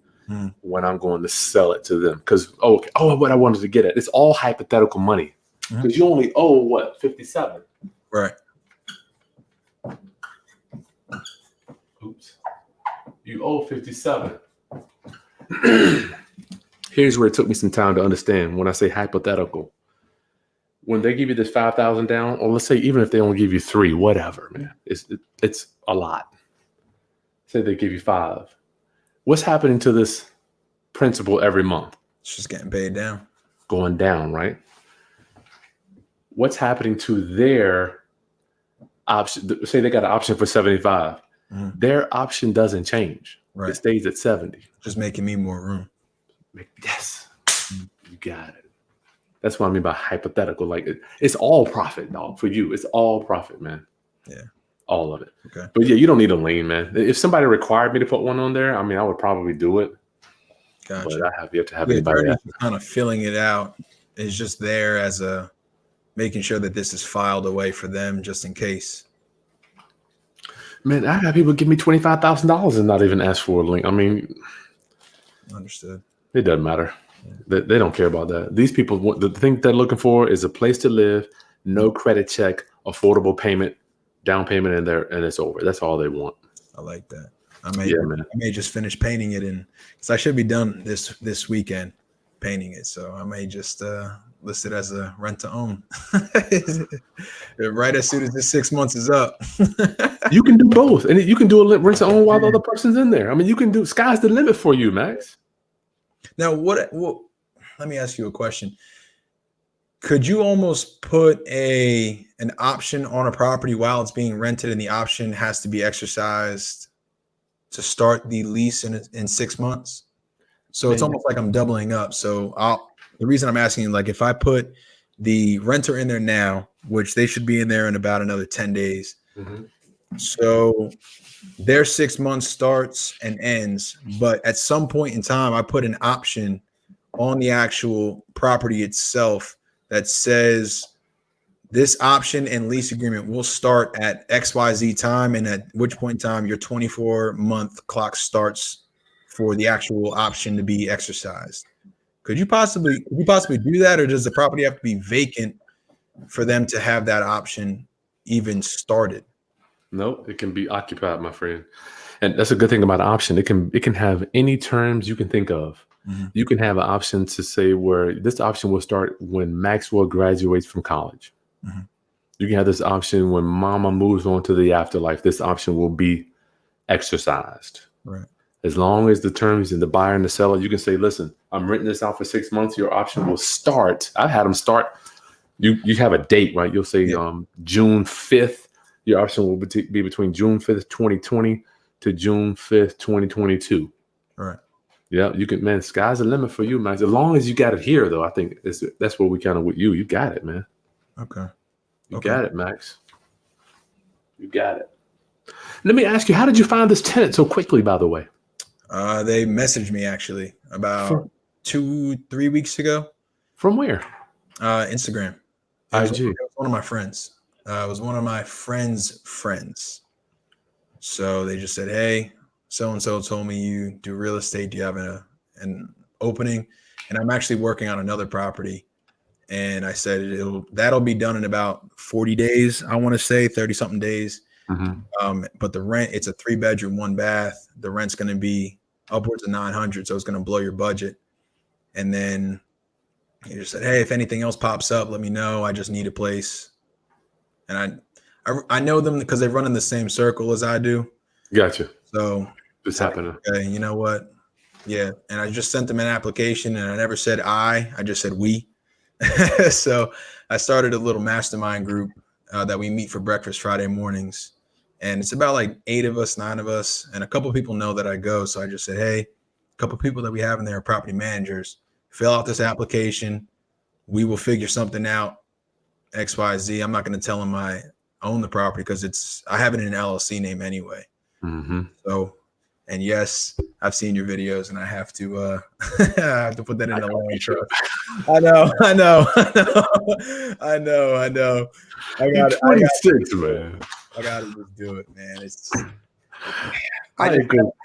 when I'm going to sell it to them. Because what I wanted to get at, it's all hypothetical money. Because you only owe what, 57? Right. Oops. You owe 57. Here's where it took me some time to understand when I say hypothetical. when they give you this 5,000 down, or let's say even if they only give you 3, whatever, man, it's a lot. Say they give you 5. What's happening to this principal every month? It's just getting paid down. Going down, right? What's happening to their option? Say they got an option for 75. Mhm. Their option doesn't change. Right. It stays at 70. Just making me more room. Yes, you got it. That's what I mean by hypothetical. Like it's all profit, dog. For you, it's all profit, man. Yeah, all of it. Okay. But yeah, you don't need a lien, man. If somebody required me to put one on there, I mean, I would probably do it. Gotcha. But I have yet to have The anybody. attorney kind of filling it out is just there as a making sure that this is filed away for them just in case. Man, I have people give me $25,000 and not even ask for a link. I mean, Understood. It doesn't matter. They don't care about that. These people, the thing they're looking for is a place to live, no credit check, affordable payment, down payment in there, and it's over. That's all they want. I like that. I may just finish painting it in, because I should be done this weekend painting it. So I may just list it as a rent to own right as soon as this 6 months is up. You can do both, and you can do a rent to own while the other person's in there. I mean, you can do. Sky's the limit for you, Max. Now, let me ask you a question. Could you almost put an option on a property while it's being rented, and the option has to be exercised to start the lease in 6 months? So it's almost like I'm doubling up. So the reason I'm asking, like, if I put the renter in there now, which they should be in there in about another 10 days. Mm-hmm. So their 6 months starts and ends, but at some point in time, I put an option on the actual property itself that says this option and lease agreement will start at XYZ time, and at which point in time your 24-month clock starts for the actual option to be exercised. Could you possibly do that, or does the property have to be vacant for them to have that option even started? No, it can be occupied, my friend. And that's a good thing about an option. It can have any terms you can think of. Mm-hmm. You can have an option to say where this option will start when Maxwell graduates from college. Mm-hmm. You can have this option when mama moves on to the afterlife. This option will be exercised. Right. As long as the terms and the buyer and the seller, you can say, listen, I'm renting this out for 6 months. Your option will start. I've had them start. You have a date, right? You'll say June 5th. Your option will be between June 5th, 2020 to June 5th, 2022. All right. Yeah, you can, man, sky's the limit for you, Max. As long as you got it here, though, I think that's what we kind of with you. You got it, man. Okay. You got it, Max. You got it. Let me ask you, how did you find this tenant so quickly, by the way? They messaged me actually about 2-3 weeks ago. From where? Instagram. It was one of my friends. It was one of my friends' friends. So they just said, hey, so-and-so told me you do real estate. Do you have an opening? And I'm actually working on another property. And I said, that'll be done in about 40 days. I want to say 30 something days. Mm-hmm. But the rent, it's a 3-bedroom, 1 bath. The rent's going to be upwards of $900. So it's going to blow your budget. And then he just said, hey, if anything else pops up, let me know. I just need a place. And I know them because they run in the same circle as I do. Gotcha. So it's happening. Okay, you know what? Yeah. And I just sent them an application, and I never said I just said we. So I started a little mastermind group that we meet for breakfast Friday mornings. And it's about like 8 of us, 9 of us. And a couple of people know that I go. So I just said, hey, a couple of people that we have in there are property managers. Fill out this application. We will figure something out. XYZ. I'm not going to tell them I own the property because I have it in an LLC name anyway. Mm-hmm. So, and yes, I've seen your videos, and I have to I have to put that in the loan trust. I know. I got 26, man. I got to just do it, man. It's I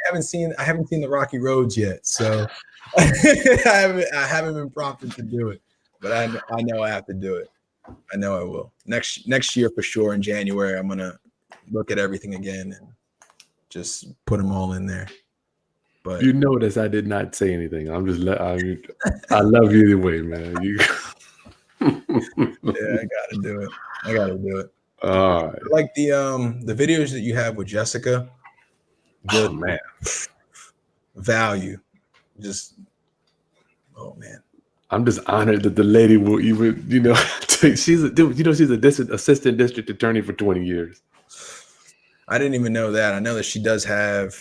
haven't seen the Rocky Roads yet, so I haven't been prompted to do it, but I know I have to do it. I know I will. Next year for sure in January, I'm gonna look at everything again and just put them all in there. But you notice I did not say anything. I love you either way, man. I gotta do it. I gotta do it. All right. Like the videos that you have with Jessica, Oh just man, value. Just man. I'm just honored that the lady will even, she's a dude, she's a assistant district attorney for 20 years. I didn't even know that. I know that she does have,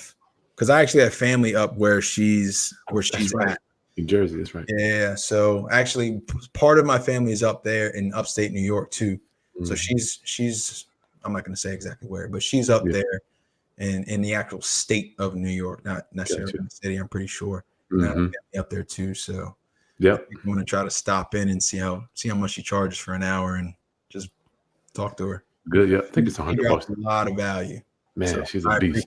because I actually have family up where she's right. at. New Jersey, that's right. Yeah. So actually, part of my family is up there in upstate New York too. So she's I'm not going to say exactly where, but she's up there in the actual state of New York, not necessarily in the city. I'm pretty sure. Up there too. So I'm going to try to stop in and see how much she charges for an hour and just talk to her. Good. Yeah, I think it's $100. A lot of value. Man, so she's a beast.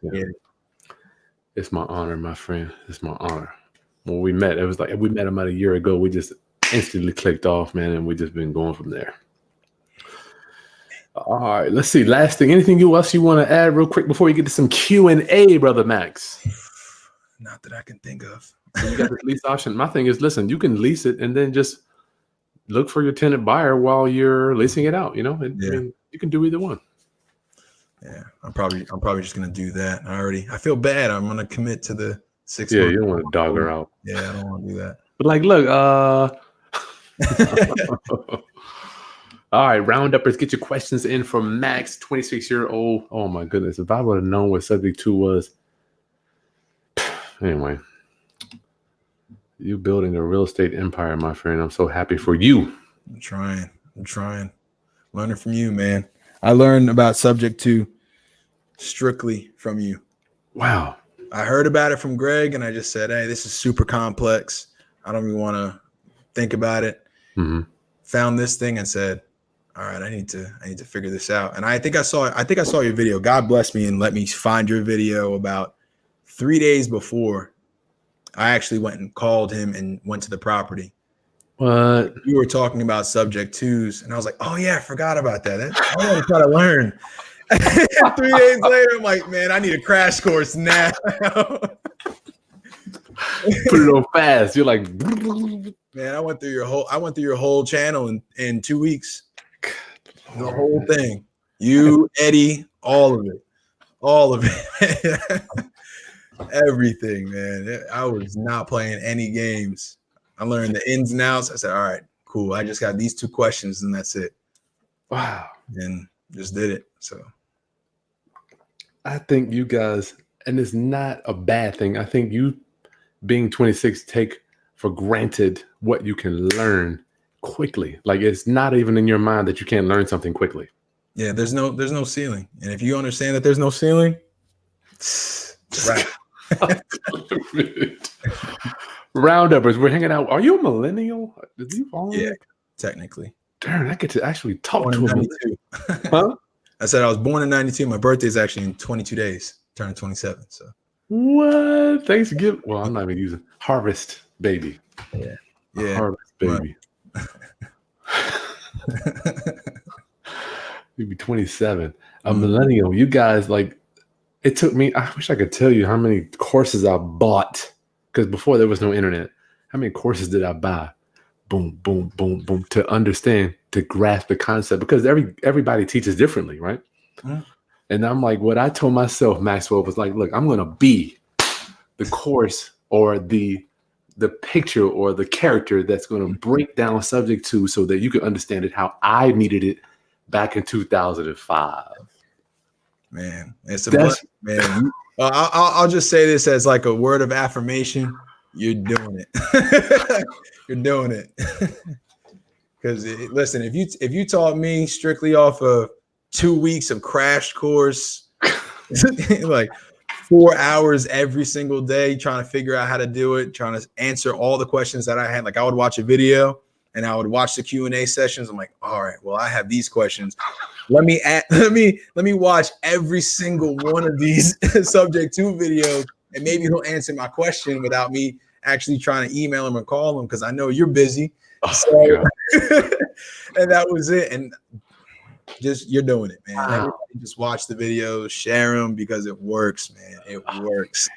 It's my honor, my friend. It's my honor. When we met, it was like we met about a year ago. We just instantly clicked off, man, and we just been going from there. All right, let's see. Last thing, anything else you want to add real quick before we get to some Q&A, Brother Max? Not that I can think of. You got this lease option. My thing is, listen, you can lease it and then just look for your tenant buyer while you're leasing it out. I mean, you can do either one. Yeah, I'm probably just gonna do that. I feel bad. I'm gonna commit to the 6 months. Yeah, you don't want to dog her out. Yeah, I don't want to do that. But like, look, all right, rounduppers, get your questions in for Max, 26-year-old. Oh my goodness, if I would have known what subject 2 was. Anyway, you building a real estate empire, my friend. I'm so happy for you. I'm trying. Learning from you, man. I learned about subject 2 strictly from you. Wow. I heard about it from Greg and I just said, hey, this is super complex. I don't even want to think about it. Found this thing and said, all right, I need to figure this out. And I think I saw your video. God bless me and let me find your video about 3 days before I actually went and called him and went to the property. What? You were talking about subject 2s, and I was like, oh yeah, I forgot about that. I want to try to learn. 3 days later, I'm like, man, I need a crash course now. Put it on fast. You're like, man, I went through your whole channel in 2 weeks. The whole thing. You, Eddie, all of it. Everything, man. I was not playing any games. I learned the ins and outs. I said, all right, cool. I just got these 2 questions and that's it. Wow. And just did it. So I think you guys, and it's not a bad thing. I think you being 26 take for granted what you can learn quickly. Like it's not even in your mind that you can't learn something quickly. Yeah, there's no ceiling. And if you understand that there's no ceiling, right. Rounduppers, we're hanging out. Are you a millennial? Did you follow Yeah, me? technically. Darn, I get to actually talk Born to in him. 92. Huh? I said I was born in 92. My birthday is actually in 22 days. Turning 27. So What? Thanksgiving? Well, I'm not even using harvest baby. Yeah. Harvest baby. You'd be 27. A millennial. You guys, like, it took me, I wish I could tell you how many courses I bought, because before there was no internet. How many courses did I buy? Boom, boom, boom, boom, to understand, to grasp the concept, because everybody teaches differently, right? And I'm like, what I told myself, Maxwell, was like, look, I'm going to be the course or the picture or the character that's going to break down subject 2 so that you can understand it how I needed it back in 2005. Man, it's a blessing, man. I'll just say this as like a word of affirmation. You're doing it. You're doing it. Because listen, if you taught me strictly off of 2 weeks of crash course, like 4 hours every single day, trying to figure out how to do it, trying to answer all the questions that I had. Like I would watch a video and I would watch the Q&A sessions. I'm like, all right, well, I have these questions. Let me watch every single one of these subject 2 videos, and maybe he'll answer my question without me actually trying to email him or call him because I know you're busy. So, and that was it. And just you're doing it, man. Wow. Everybody just watch the videos, share them because it works, man. It works.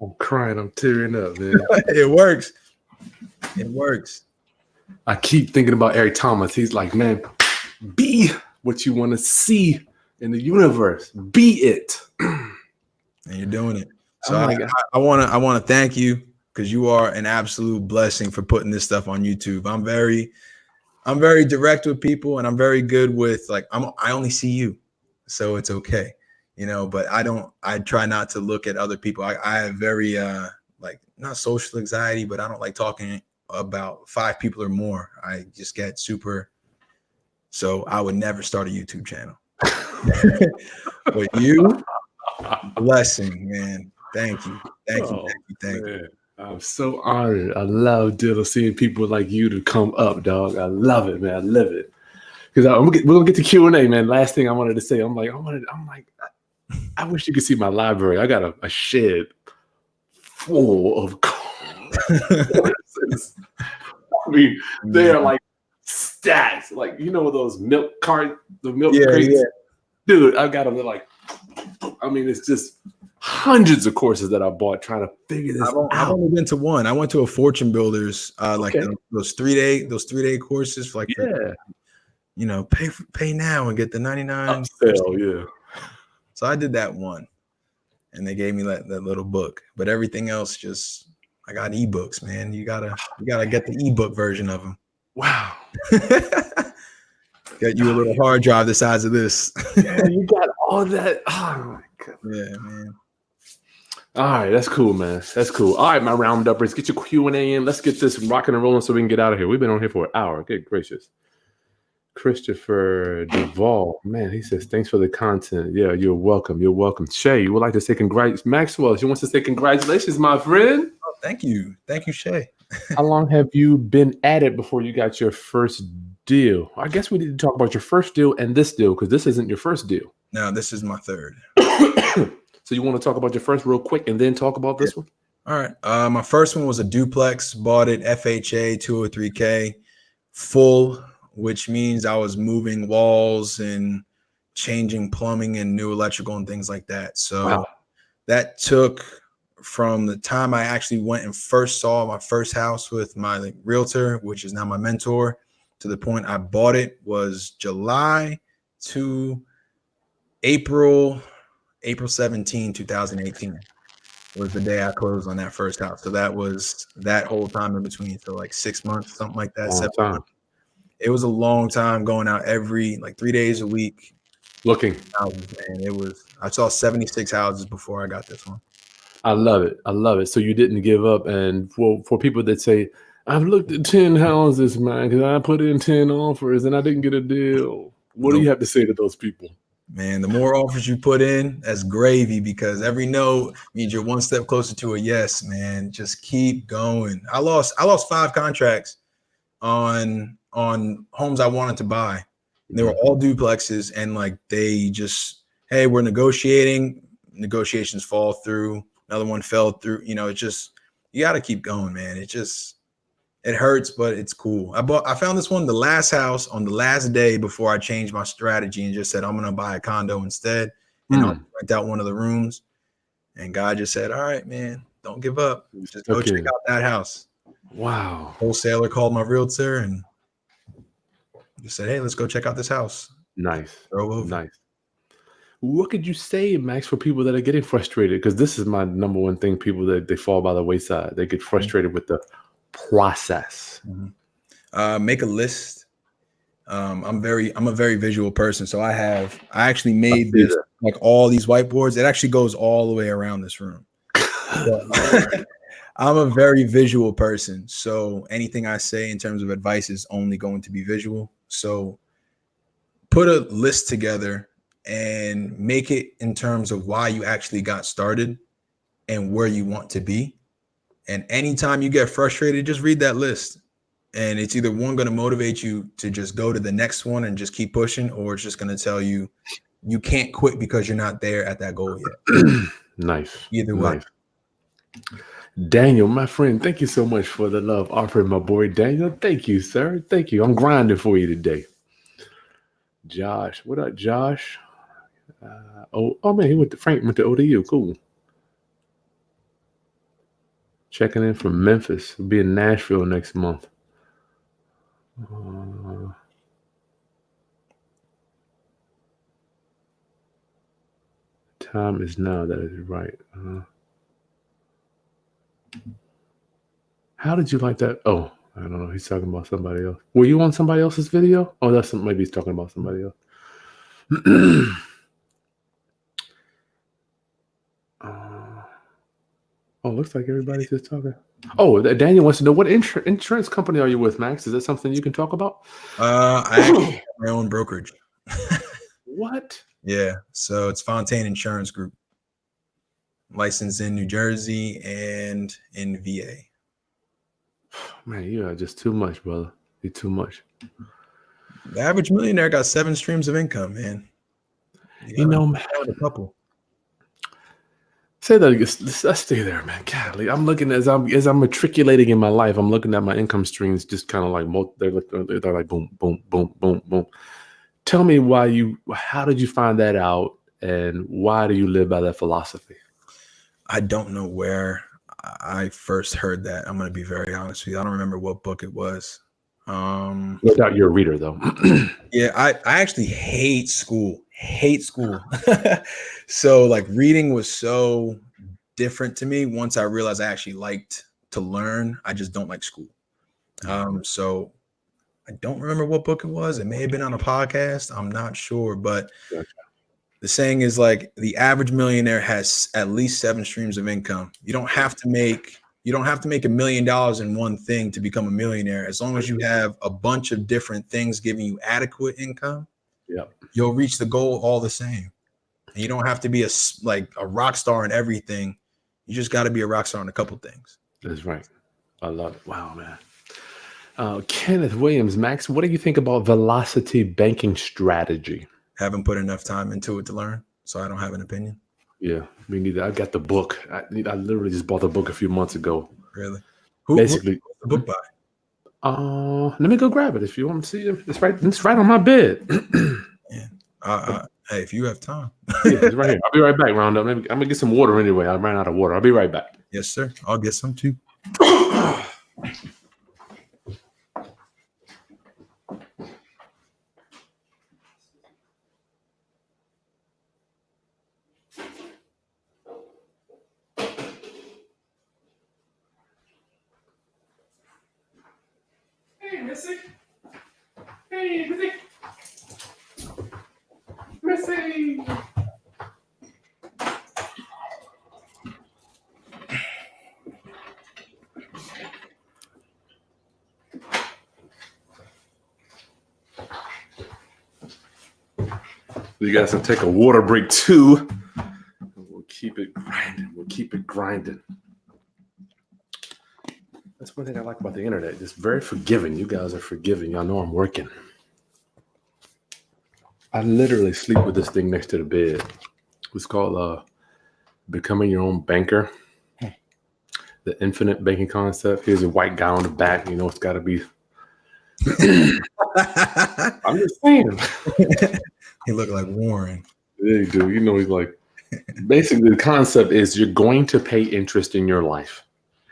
I'm crying. I'm tearing up, man. It works. It works. I keep thinking about Eric Thomas. He's like, man, be what you want to see in the universe. Be it. And you're doing it. So Oh my God. I want to thank you because you are an absolute blessing for putting this stuff on YouTube. I'm very direct with people, and I'm very good with like I only see you, so it's okay, But I try not to look at other people. I have very like not social anxiety, but I don't like talking about 5 people or more. I just get super. So I would never start a YouTube channel. But you, blessing, man. Thank you. Thank you. I'm so honored. I love seeing people like you to come up, dog. I love it, man. I love it. Because we're gonna get to Q&A, man. Last thing I wanted to say, I wish you could see my library. I got a shed full of courses. I mean, they are like stacks, like those milk cart, the milk crates. Yeah. Dude, I got them. They're like, it's just hundreds of courses that I bought trying to figure this out. I've only been to one. I went to a Fortune Builders, those 3-day courses, for pay now and get the 99. Upsell, yeah. So I did that one, and they gave me that little book. But everything else, I got ebooks, man. You gotta get the ebook version of them. Wow. Got you a little hard drive the size of this. Yeah, you got all that. Oh my God. Yeah, man. All right, that's cool, man. That's cool. All right, my round-uppers, get your Q&A in. Let's get this rocking and rolling so we can get out of here. We've been on here for an hour. Good gracious. Christopher Duvall, man, he says, thanks for the content. Yeah, you're welcome. You're welcome. Shay, you would like to say congratulations. Maxwell, she wants to say congratulations, my friend. Oh, thank you. Thank you, Shay. How long have you been at it before you got your first deal? I guess we need to talk about your first deal and this deal because this isn't your first deal. No, this is my third. So you want to talk about your first real quick and then talk about this one? All right. My first one was a duplex. Bought it FHA 203K full, which means I was moving walls and changing plumbing and new electrical and things like that. So that took from the time I actually went and first saw my first house with my realtor, which is now my mentor, to the point I bought it was July to April 17, 2018 was the day I closed on that first house. So that was that whole time in between. So like 6 months, something like that. 7 months. It was a long time going out every 3 days a week. Looking. Houses, man. I saw 76 houses before I got this one. I love it. I love it. So you didn't give up. And for people that say, I've looked at 10 houses, man, because I put in 10 offers and I didn't get a deal. What do you have to say to those people? Man, the more offers you put in, that's gravy, because every no means you're one step closer to a yes, man. Just keep going. I lost 5 contracts on homes I wanted to buy. They were all duplexes, and they just, hey, we're negotiating. Negotiations fall through. Another one fell through. It just, you got to keep going, man. It hurts, but it's cool. I found this one, the last house, on the last day before I changed my strategy and just said, I'm going to buy a condo instead. And I'll rent out one of the rooms. And God just said, all right, man, don't give up. Just go check out that house. Wow. Wholesaler called my realtor and just said, hey, let's go check out this house. Nice. Drove over. Nice. What could you say, Max, for people that are getting frustrated? Because this is my number one thing, people that they fall by the wayside. They get frustrated with the process. Make a list. I'm a very visual person. So I actually made this, all these whiteboards. It actually goes all the way around this room. I'm a very visual person. So anything I say in terms of advice is only going to be visual. So put a list together and make it in terms of why you actually got started and where you want to be. And anytime you get frustrated, just read that list. And it's either one going to motivate you to just go to the next one and just keep pushing, or it's just going to tell you you can't quit because you're not there at that goal yet. Nice. Either way. Daniel, my friend, thank you so much for the love offered, my boy Daniel. Thank you, sir. Thank you. I'm grinding for you today. Josh, what up, Josh? Oh man, Frank went to ODU. Cool. Checking in from Memphis. We'll be in Nashville next month. Time is now. That is right. How did you like that? Oh, I don't know. He's talking about somebody else. Were you on somebody else's video? Oh, maybe he's talking about somebody else. Looks like everybody's just talking. Oh, Daniel wants to know, what insurance company are you with, Max? Is that something you can talk about? I actually have my own brokerage. What? Yeah, so it's Fontaine Insurance Group, licensed in New Jersey and in VA. Man, you are just too much, brother. You're too much. The average millionaire got 7 streams of income, man. You know, a couple. Say that again. Let's stay there, man. Golly, I'm looking as I'm matriculating in my life. I'm looking at my income streams, just kind of like they're like boom, boom, boom, boom, boom. Tell me how did you find that out, and why do you live by that philosophy? I don't know where I first heard that. I'm going to be very honest with you. I don't remember what book it was. No doubt you're a reader, though. Yeah, I actually hate school. So like reading was so different to me. Once I realized I actually liked to learn, I just don't like school. So I don't remember what book it was. It may have been on a podcast. I'm not sure, but the saying is like the average millionaire has at least 7 streams of income. You don't have to make $1 million in one thing to become a millionaire. As long as you have a bunch of different things giving you adequate income, you'll reach the goal all the same. And you don't have to be a rock star in everything. You just got to be a rock star in a couple things. That's right. I love it. Wow, man. Kenneth Williams, Max, what do you think about velocity banking strategy? Haven't put enough time into it to learn, so I don't have an opinion. Yeah, me neither. I got the book. I literally just bought the book a few months ago. Really? Basically, who's the book by? Let me go grab it if you want to see it. It's right on my bed. Yeah. Hey, if you have time. Yeah, it's right here. I'll be right back, Roundup. I'm gonna get some water anyway. I ran out of water. I'll be right back. Yes, sir. I'll get some too. Hey, Missy. Hey, Missy. Missy. You guys can take a water break too. We'll keep it grinding. That's one thing I like about the internet. It's very forgiving. You guys are forgiving. Y'all know I'm working. I literally sleep with this thing next to the bed. It's called Becoming Your Own Banker. The infinite banking concept. Here's a white guy on the back. You know, it's got to be. I'm just saying. He looked like Warren. Yeah, you do. You know, he's like. Basically, the concept is you're going to pay interest in your life.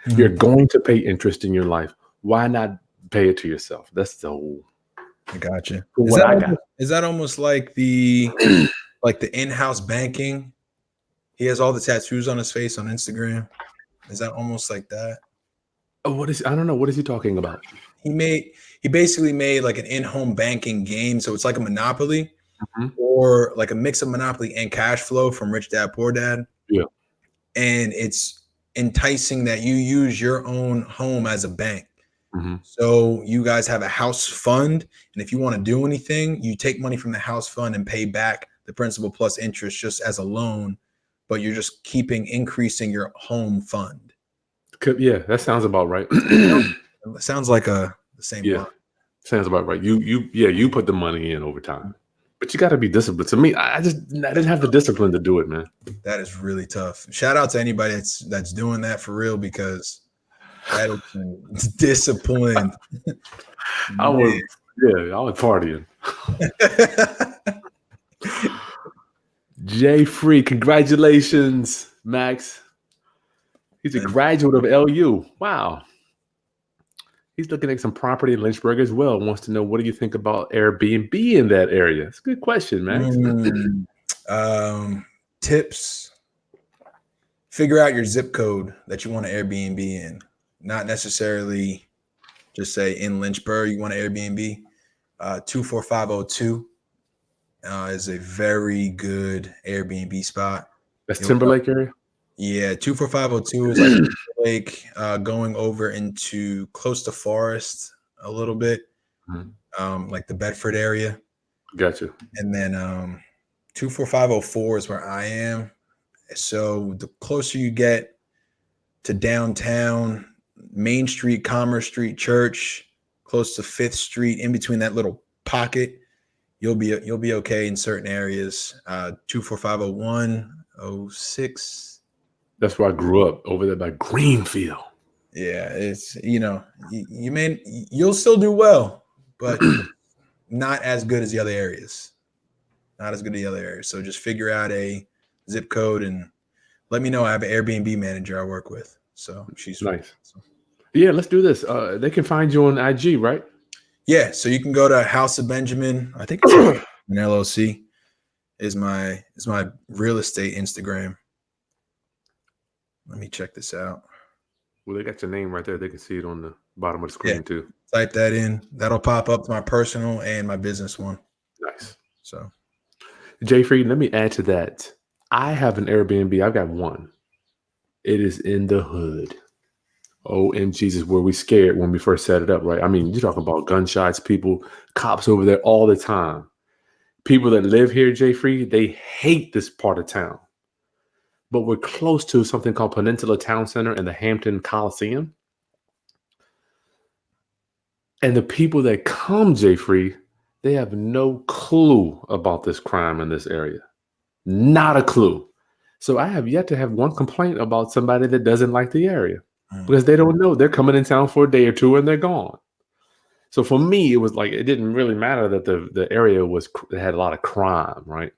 Mm-hmm. You're going to pay interest in your life. Why not pay it to yourself? That's the whole. I got you. Is that almost like the in-house banking? He has all the tattoos on his face on Instagram. Is that almost like that? Oh, I don't know. What is he talking about? He basically made like an in-home banking game. So it's like a Monopoly, or like a mix of Monopoly and Cash Flow from Rich Dad Poor Dad. Yeah. And it's enticing that you use your own home as a bank. Mm-hmm. So you guys have a house fund, and if you want to do anything, you take money from the house fund and pay back the principal plus interest just as a loan, but you're just increasing your home fund. Yeah, that sounds about right. It sounds like the same. Yeah, sounds about right. You put the money in over time, but you got to be disciplined. To me, I didn't have the discipline to do it, man. That is really tough. Shout out to anybody that's doing that for real, because that is discipline. I was partying. Jay Free, congratulations, Max. He's a graduate of LU. Wow. He's looking at some property in Lynchburg as well. Wants to know, what do you think about Airbnb in that area? It's a good question, Max. Tips: figure out your zip code that you want to Airbnb in. Not necessarily just say in Lynchburg you want to Airbnb. 24502 is a very good Airbnb spot. That's Timberlake area? Yeah, 24502 is like Timberlake, going over into close to Forest a little bit, like the Bedford area. Gotcha. And then 24504 is where I am. So the closer you get to downtown, Main Street, Commerce Street, Church, close to 5th Street, in between that little pocket, you'll be okay in certain areas. 2450106. That's where I grew up, over there by Greenfield. Yeah, it's, you'll still do well, but not as good as the other areas. Not as good as the other areas. So just figure out a zip code and let me know. I have an Airbnb manager I work with. So she's nice. Yeah, let's do this. They can find you on IG, right? Yeah, so you can go to House of Benjamin. I think it's an LLC is my real estate Instagram. Let me check this out. Well, they got your name right there. They can see it on the bottom of the screen too. Type that in. That'll pop up to my personal and my business one. Nice. So, Jay Freed, let me add to that. I have an Airbnb. I've got one. It is in the hood. OMG, is where we scared when we first set it up, right? I mean, you're talking about gunshots, people, cops over there all the time. People that live here, Jay Freed, they hate this part of town. But we're close to something called Peninsula Town Center and the Hampton Coliseum. And the people that come, Jay Freed, they have no clue about this crime in this area. Not a clue. So I have yet to have one complaint about somebody that doesn't like the area because they don't know. They're coming in town for a day or two and they're gone. So for me, it was like, it didn't really matter that the area had a lot of crime, right?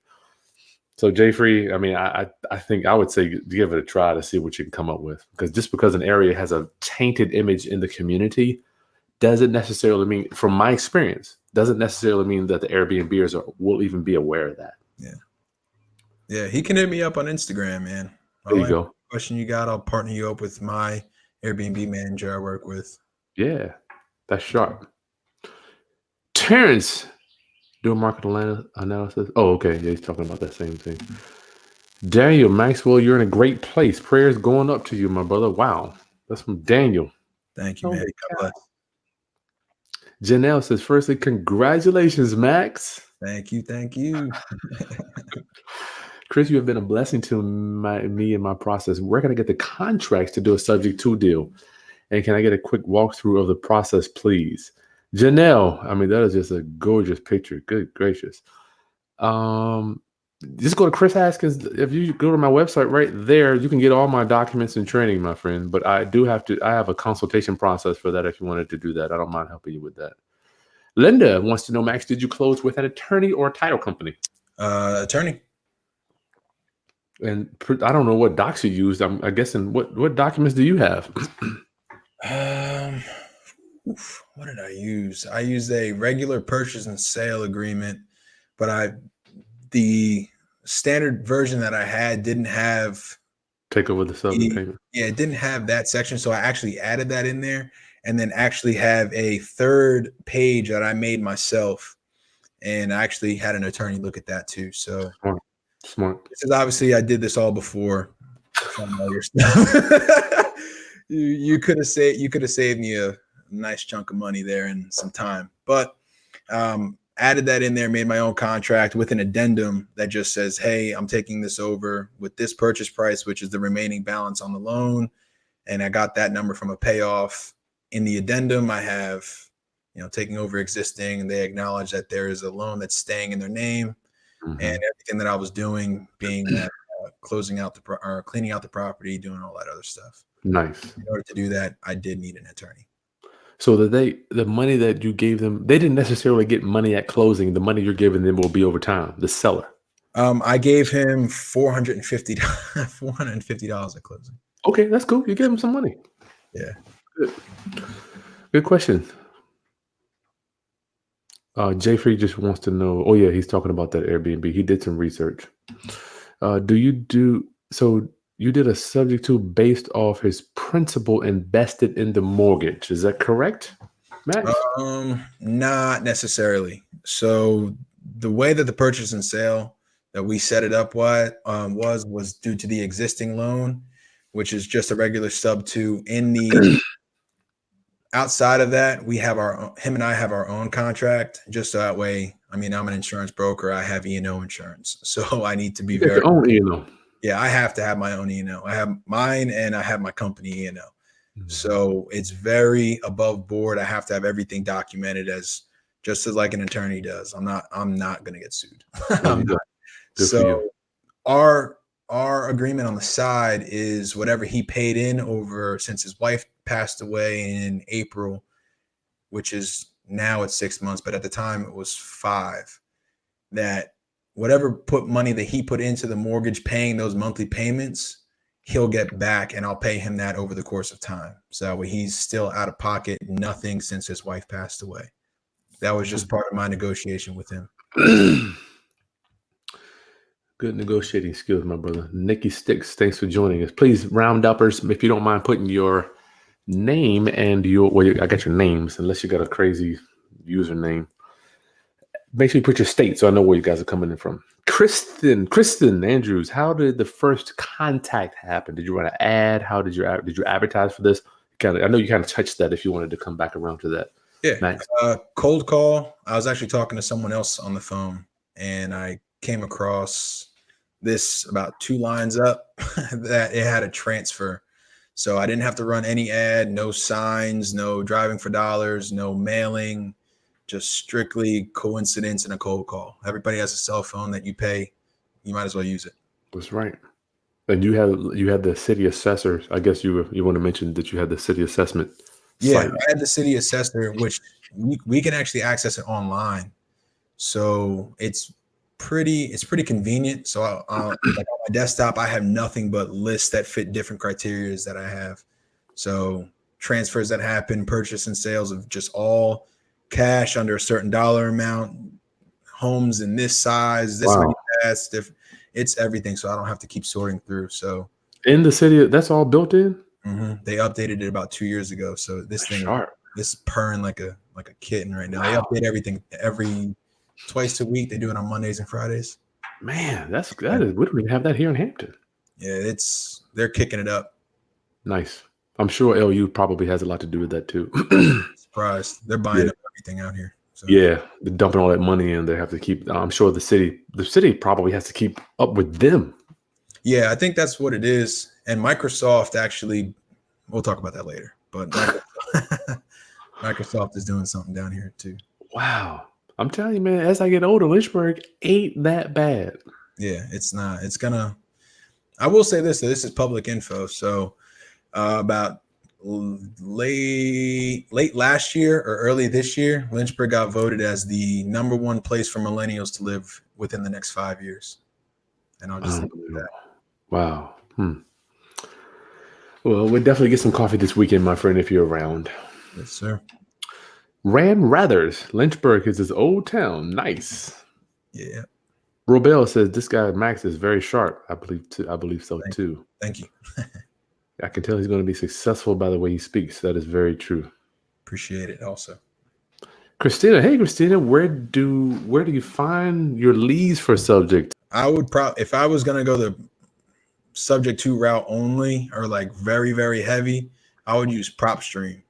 So Jay Free, I mean, I think I would say give it a try to see what you can come up with, because just because an area has a tainted image in the community doesn't necessarily mean, from my experience, doesn't necessarily mean that the Airbnbers will even be aware of that. Yeah, he can hit me up on Instagram, man. There you go. Question you got, I'll partner you up with my Airbnb manager I work with. Yeah, that's sharp. Terrence, doing market analysis. Oh, okay. Yeah, he's talking about that same thing. Daniel Maxwell, you're in a great place. Prayers going up to you, my brother. Wow. That's from Daniel. Thank you, man. God bless. Janelle says, firstly, congratulations, Max. Thank you. Thank you. Chris, you have been a blessing to me in my process. Where can I get the contracts to do a subject to deal? And can I get a quick walkthrough of the process, please? Janelle, I mean, that is just a gorgeous picture. Good gracious. Just go to Chris Haskins. If you go to my website right there, you can get all my documents and training, my friend. But I have a consultation process for that if you wanted to do that. I don't mind helping you with that. Linda wants to know, Max, did you close with an attorney or a title company? Attorney. And I don't know what docs you used. I'm guessing, what documents do you have? What did I use? I used a regular purchase and sale agreement, but the standard version that I had didn't have take over the subject payment. Yeah, it didn't have that section, so I actually added that in there, and then actually have a third page that I made myself, and I actually had an attorney look at that too. So smart. Because obviously I did this all before all your stuff. you could have saved me a nice chunk of money there and some time, but added that in there, made my own contract with an addendum that just says, hey, I'm taking this over with this purchase price, which is the remaining balance on the loan. And I got that number from a payoff. In the addendum, I have, taking over existing, and they acknowledge that there is a loan that's staying in their name. Mm-hmm. And everything that I was doing, being cleaning out the property, doing all that other stuff. Nice. In order to do that, I did need an attorney. So that the money that you gave them, they didn't necessarily get money at closing. The money you're giving them will be over time. The seller. I gave him $450 at closing. Okay, that's cool. You gave him some money. Yeah. Good. Good question. Jeffrey just wants to know. Oh yeah, he's talking about that Airbnb. He did some research. Do you do so? You did a subject to based off his principal invested in the mortgage. Is that correct, Max? Not necessarily. So the way that the purchase and sale that we set it up was due to the existing loan, which is just a regular sub two. In the outside of that, we have him and I have our own contract, just so that way. I mean, I'm an insurance broker. I have E&O insurance, so I need to be very. Your own E&O. Yeah, I have to have my own E&O. I have mine, and I have my company E&O. So it's very above board. I have to have everything documented just as like an attorney does. I'm not going to get sued. I'm not. So our agreement on the side is whatever he paid in over since his wife passed away in April, which is now it's 6 months, but at the time it was 5, that whatever money that he put into the mortgage, paying those monthly payments, he'll get back, and I'll pay him that over the course of time. So that way he's still out of pocket, nothing since his wife passed away. That was just part of my negotiation with him. Good negotiating skills, my brother. Nikki Sticks, thanks for joining us. Please, round uppers, if you don't mind putting your name and I got your names, unless you got a crazy username. Make sure you put your state so I know where you guys are coming in from. Kristen Andrews, how did the first contact happen? Did you run an ad? How did you advertise for this? I know you kind of touched that if you wanted to come back around to that. Yeah. Max. Cold call. I was actually talking to someone else on the phone, and I came across this about 2 lines up that it had a transfer. So I didn't have to run any ad, no signs, no driving for dollars, no mailing, just strictly coincidence and a cold call. Everybody has a cell phone that you pay. You might as well use it. That's right. And you had the city assessor. I guess you want to mention that you had the city assessment. Yeah, site. I had the city assessor, which we can actually access it online. So it's pretty convenient. So like on my desktop, I have nothing but lists that fit different criteria that I have. So transfers that happen, purchase and sales of just all cash under a certain dollar amount, homes in this size, this many paths, different. It's everything. So I don't have to keep sorting through. So in the city, that's all built in. Mm-hmm. They updated it about 2 years ago. So this is purring like a kitten right now. Wow. They update everything twice a week. They do it on Mondays and Fridays. Man, that is. We don't even have that here in Hampton. Yeah, they're kicking it up. Nice. I'm sure LU probably has a lot to do with that too. Surprised. They're buying up everything out here. So. Yeah, they're dumping all that money in. They have to keep. I'm sure the city probably has to keep up with them. Yeah, I think that's what it is. And Microsoft actually, we'll talk about that later. But Microsoft is doing something down here too. Wow. I'm telling you, man, as I get older, Lynchburg ain't that bad. Yeah, it's not. I will say this is public info. So about late last year or early this year, Lynchburg got voted as the #1 place for millennials to live within the next 5 years. And I'll just leave it at that. Wow. Well, we'll definitely get some coffee this weekend, my friend, if you're around. Yes, sir. Ram Rathers, Lynchburg is his old town. Nice. Yeah. Robel says this guy Max is very sharp. I believe so too. Thank you. I can tell he's going to be successful by the way he speaks. That is very true. Appreciate it also. Christina, hey Christina, where do you find your leads for subject? I would if I was going to go the subject to route only or like very, very heavy, I would use PropStream.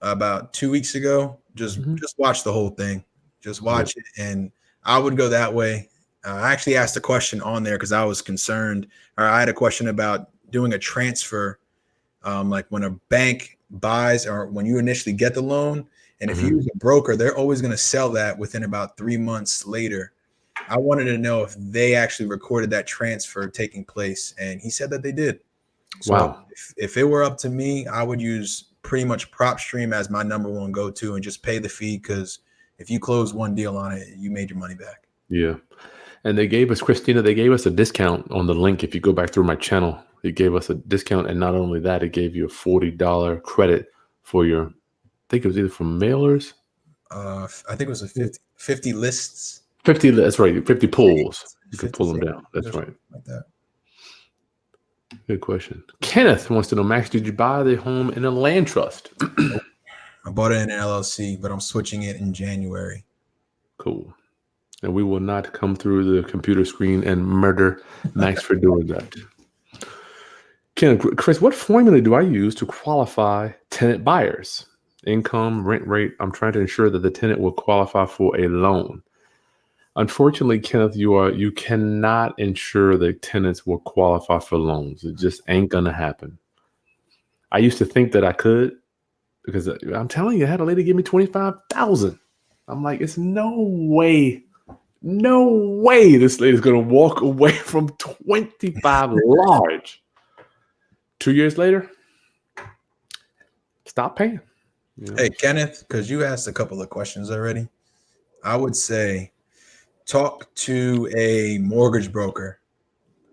About 2 weeks ago, just watch the whole thing. Just watch it, and I would go that way. I actually asked a question on there because I was concerned, or I had a question about doing a transfer, like when a bank buys or when you initially get the loan, and if you use a broker, they're always going to sell that within about 3 months later. I wanted to know if they actually recorded that transfer taking place, and he said that they did. So wow. If it were up to me, I would use pretty much PropStream as my #1 go-to and just pay the fee, because if you close one deal on it, you made your money back. Yeah. And they gave us a discount on the link. If you go back through my channel, it gave us a discount. And not only that, it gave you a $40 credit for your think it was either from mailers. I think it was a 50 lists. 50, that's right. 50 pulls. You can 50 pull them down. That's right. like that. Good question. Kenneth wants to know, Max, did you buy the home in a land trust? I bought it in an LLC, but I'm switching it in January. Cool. And we will not come through the computer screen and murder Max for doing that. Chris, what formula do I use to qualify tenant buyers? Income, rent rate. I'm trying to ensure that the tenant will qualify for a loan. Unfortunately, Kenneth, you cannot ensure that tenants will qualify for loans. It just ain't gonna happen. I used to think that I could, because I'm telling you, I had a lady give me $25,000. I'm like, it's no way this lady's gonna walk away from 25 large. 2 years later, stop paying. You know? Hey, Kenneth, because you asked a couple of questions already, I would say talk to a mortgage broker.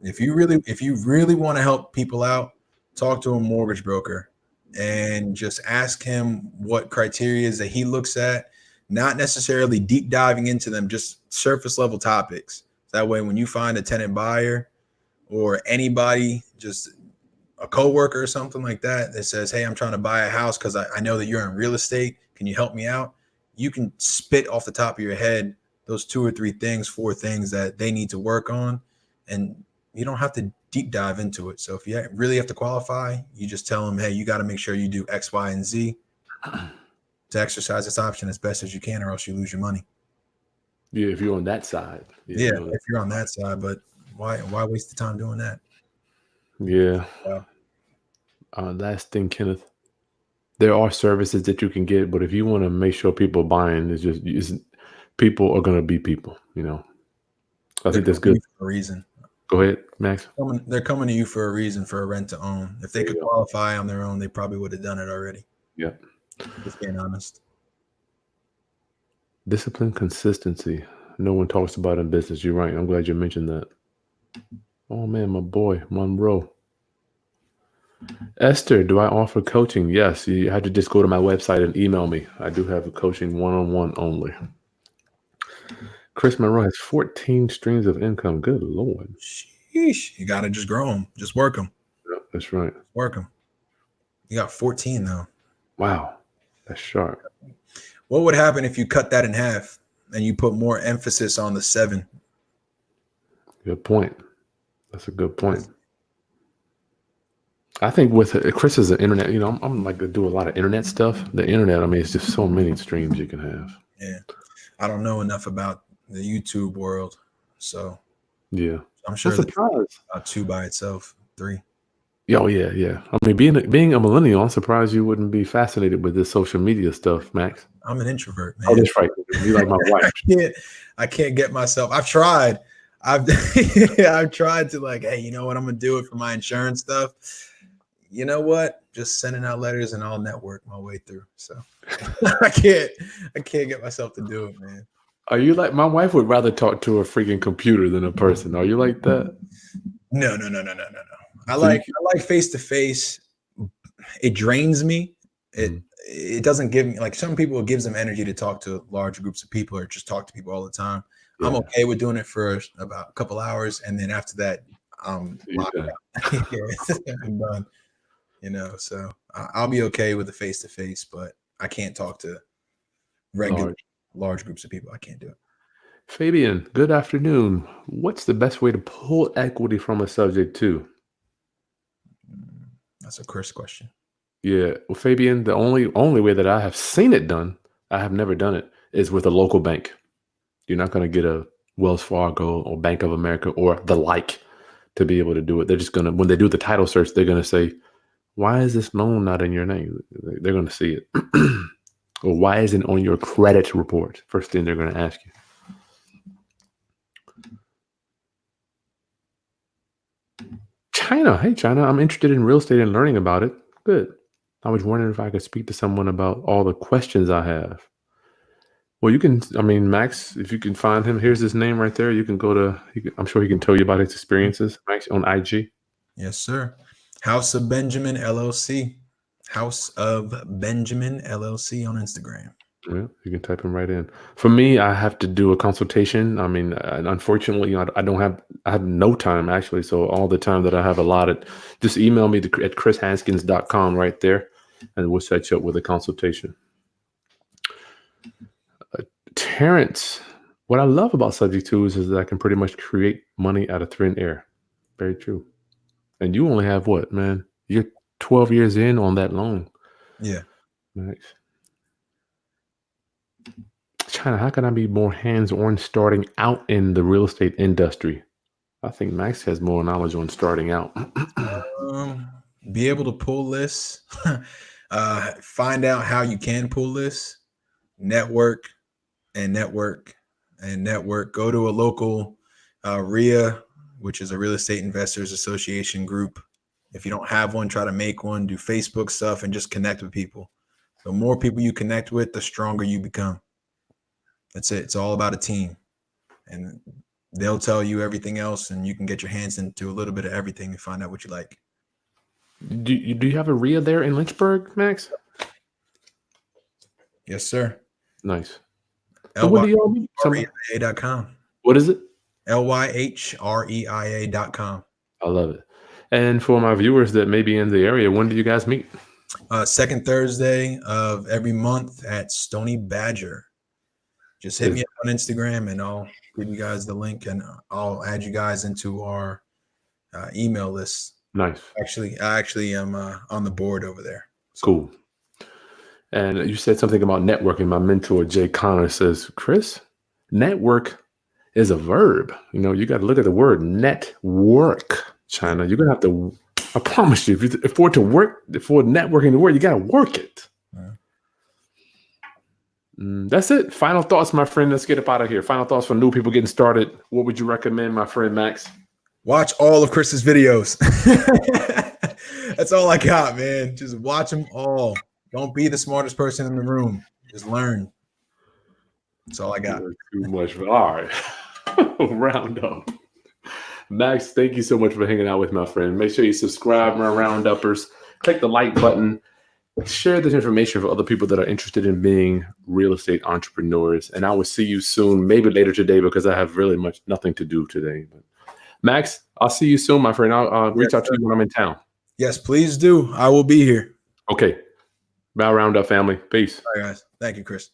If you really want to help people out, talk to a mortgage broker and just ask him what criteria that he looks at, not necessarily deep diving into them, just surface level topics. That way, when you find a tenant buyer or anybody, just a coworker or something like that, that says, hey, I'm trying to buy a house because I know that you're in real estate. Can you help me out? You can spit off the top of your head those 2 or 3 things, 4 things that they need to work on. And you don't have to deep dive into it. So if you really have to qualify, you just tell them, hey, you got to make sure you do X, Y, and Z to exercise this option as best as you can, or else you lose your money. Yeah, if you're on that side. Yeah, if you're on that side, but why waste the time doing that? Yeah. Wow. Last thing, Kenneth. There are services that you can get, but if you want to make sure people buying, people are going to be people. You know, I think that's good. For a reason. Go ahead, Max. They're coming to you for a reason, for a rent to own. If they could qualify on their own, they probably would have done it already. Yeah. Just being honest. Discipline, consistency. No one talks about in business. You're right. I'm glad you mentioned that. Oh man, my boy, Monroe. Esther, do I offer coaching? Yes. You have to just go to my website and email me. I do have a coaching one-on-one only. Chris Monroe has 14 streams of income. Good Lord. Sheesh. You got to just grow them. Just work them. Yeah, that's right. Work them. You got 14 though. Wow. That's sharp. What would happen if you cut that in half and you put more emphasis on the 7? Good point. That's a good point. I think with Chris is an internet, you know, I'm like to do a lot of internet stuff. The internet, I mean, it's just so many streams you can have. Yeah. I don't know enough about the YouTube world. So yeah, I'm sure that's about 2 by itself, 3. Oh yeah, yeah. I mean, being a millennial, I'm surprised you wouldn't be fascinated with this social media stuff, Max. I'm an introvert, man. Oh, that's right. You like my wife. I can't get myself. I've tried. I've tried to like, hey, you know what? I'm gonna do it for my insurance stuff. You know what? Just sending out letters and I'll network my way through. So I can't get myself to do it, man. Are you like my wife would rather talk to a freaking computer than a person? Are you like that? No. I like face to face. It drains me. It doesn't give me, like, some people, it gives them energy to talk to large groups of people or just talk to people all the time. Yeah. I'm okay with doing it for about a couple hours, and then after that, I'm locked out. I'm done. You know, so I'll be okay with the face to face, but I can't talk to regular large groups of people. I can't do it. Fabian, good afternoon. What's the best way to pull equity from a subject to? That's a Chris question. Yeah, well, Fabian, the only way that I have seen it done, I have never done it, is with a local bank. You're not going to get a Wells Fargo or Bank of America or the like to be able to do it. They're just going to, when they do the title search, they're going to say, why is this loan not in your name? They're going to see it. Or why isn't it on your credit report? First thing they're going to ask you. China. Hey, China, I'm interested in real estate and learning about it. Good. I was wondering if I could speak to someone about all the questions I have. Well, you can, I mean, Max, if you can find him, here's his name right there. You can go to, I'm sure he can tell you about his experiences, Max, on IG. Yes, sir. House of Benjamin LLC. House of Benjamin LLC on Instagram. Yeah, you can type them right in. For me, I have to do a consultation. I mean, unfortunately, I have no time actually. So all the time that I have allotted, just email me at chrishaskins.com right there, and we'll set you up with a consultation. Terrence, what I love about Subject Tools is that I can pretty much create money out of thin air. Very true. And you only have what, man? You're 12 years in on that loan. Yeah. Nice. China, how can I be more hands-on starting out in the real estate industry? I think Max has more knowledge on starting out. Be able to pull lists, find out how you can pull lists, network and network and network. Go to a local RIA, which is a Real Estate Investors Association group. If you don't have one, try to make one. Do Facebook stuff and just connect with people. The more people you connect with, the stronger you become. That's it. It's all about a team. And they'll tell you everything else, and you can get your hands into a little bit of everything and find out what you like. Do you have a RIA there in Lynchburg, Max? Yes, sir. Nice. So what do y'all meet? LYHREIA.com. What is it? LYHREIA.com. I love it. And for my viewers that may be in the area, when do you guys meet? Second Thursday of every month at Stony Badger. Just hit me up on Instagram and I'll give you guys the link and I'll add you guys into our email list. Nice. I actually am on the board over there. So. Cool. And you said something about networking. My mentor, Jay Connor, says, Chris, network is a verb. You know, you got to look at the word network, China. You're going to have to, I promise you, for networking to work, you got to work it. That's it. Final thoughts, my friend. Let's get up out of here. Final thoughts for new people getting started. What would you recommend, my friend Max? Watch all of Chris's videos. That's all I got, man. Just watch them all. Don't be the smartest person in the room. Just learn. That's all I got. Too much. All right. Round up. Max, thank you so much for hanging out with my friend. Make sure you subscribe, my round-uppers. Click the like button. Share this information for other people that are interested in being real estate entrepreneurs. And I will see you soon, maybe later today, because I have really nothing to do today. But Max, I'll see you soon, my friend. I'll reach out to you when I'm in town. Yes, please do. I will be here. Okay. Bow round up, family. Peace. All right, guys. Thank you, Chris.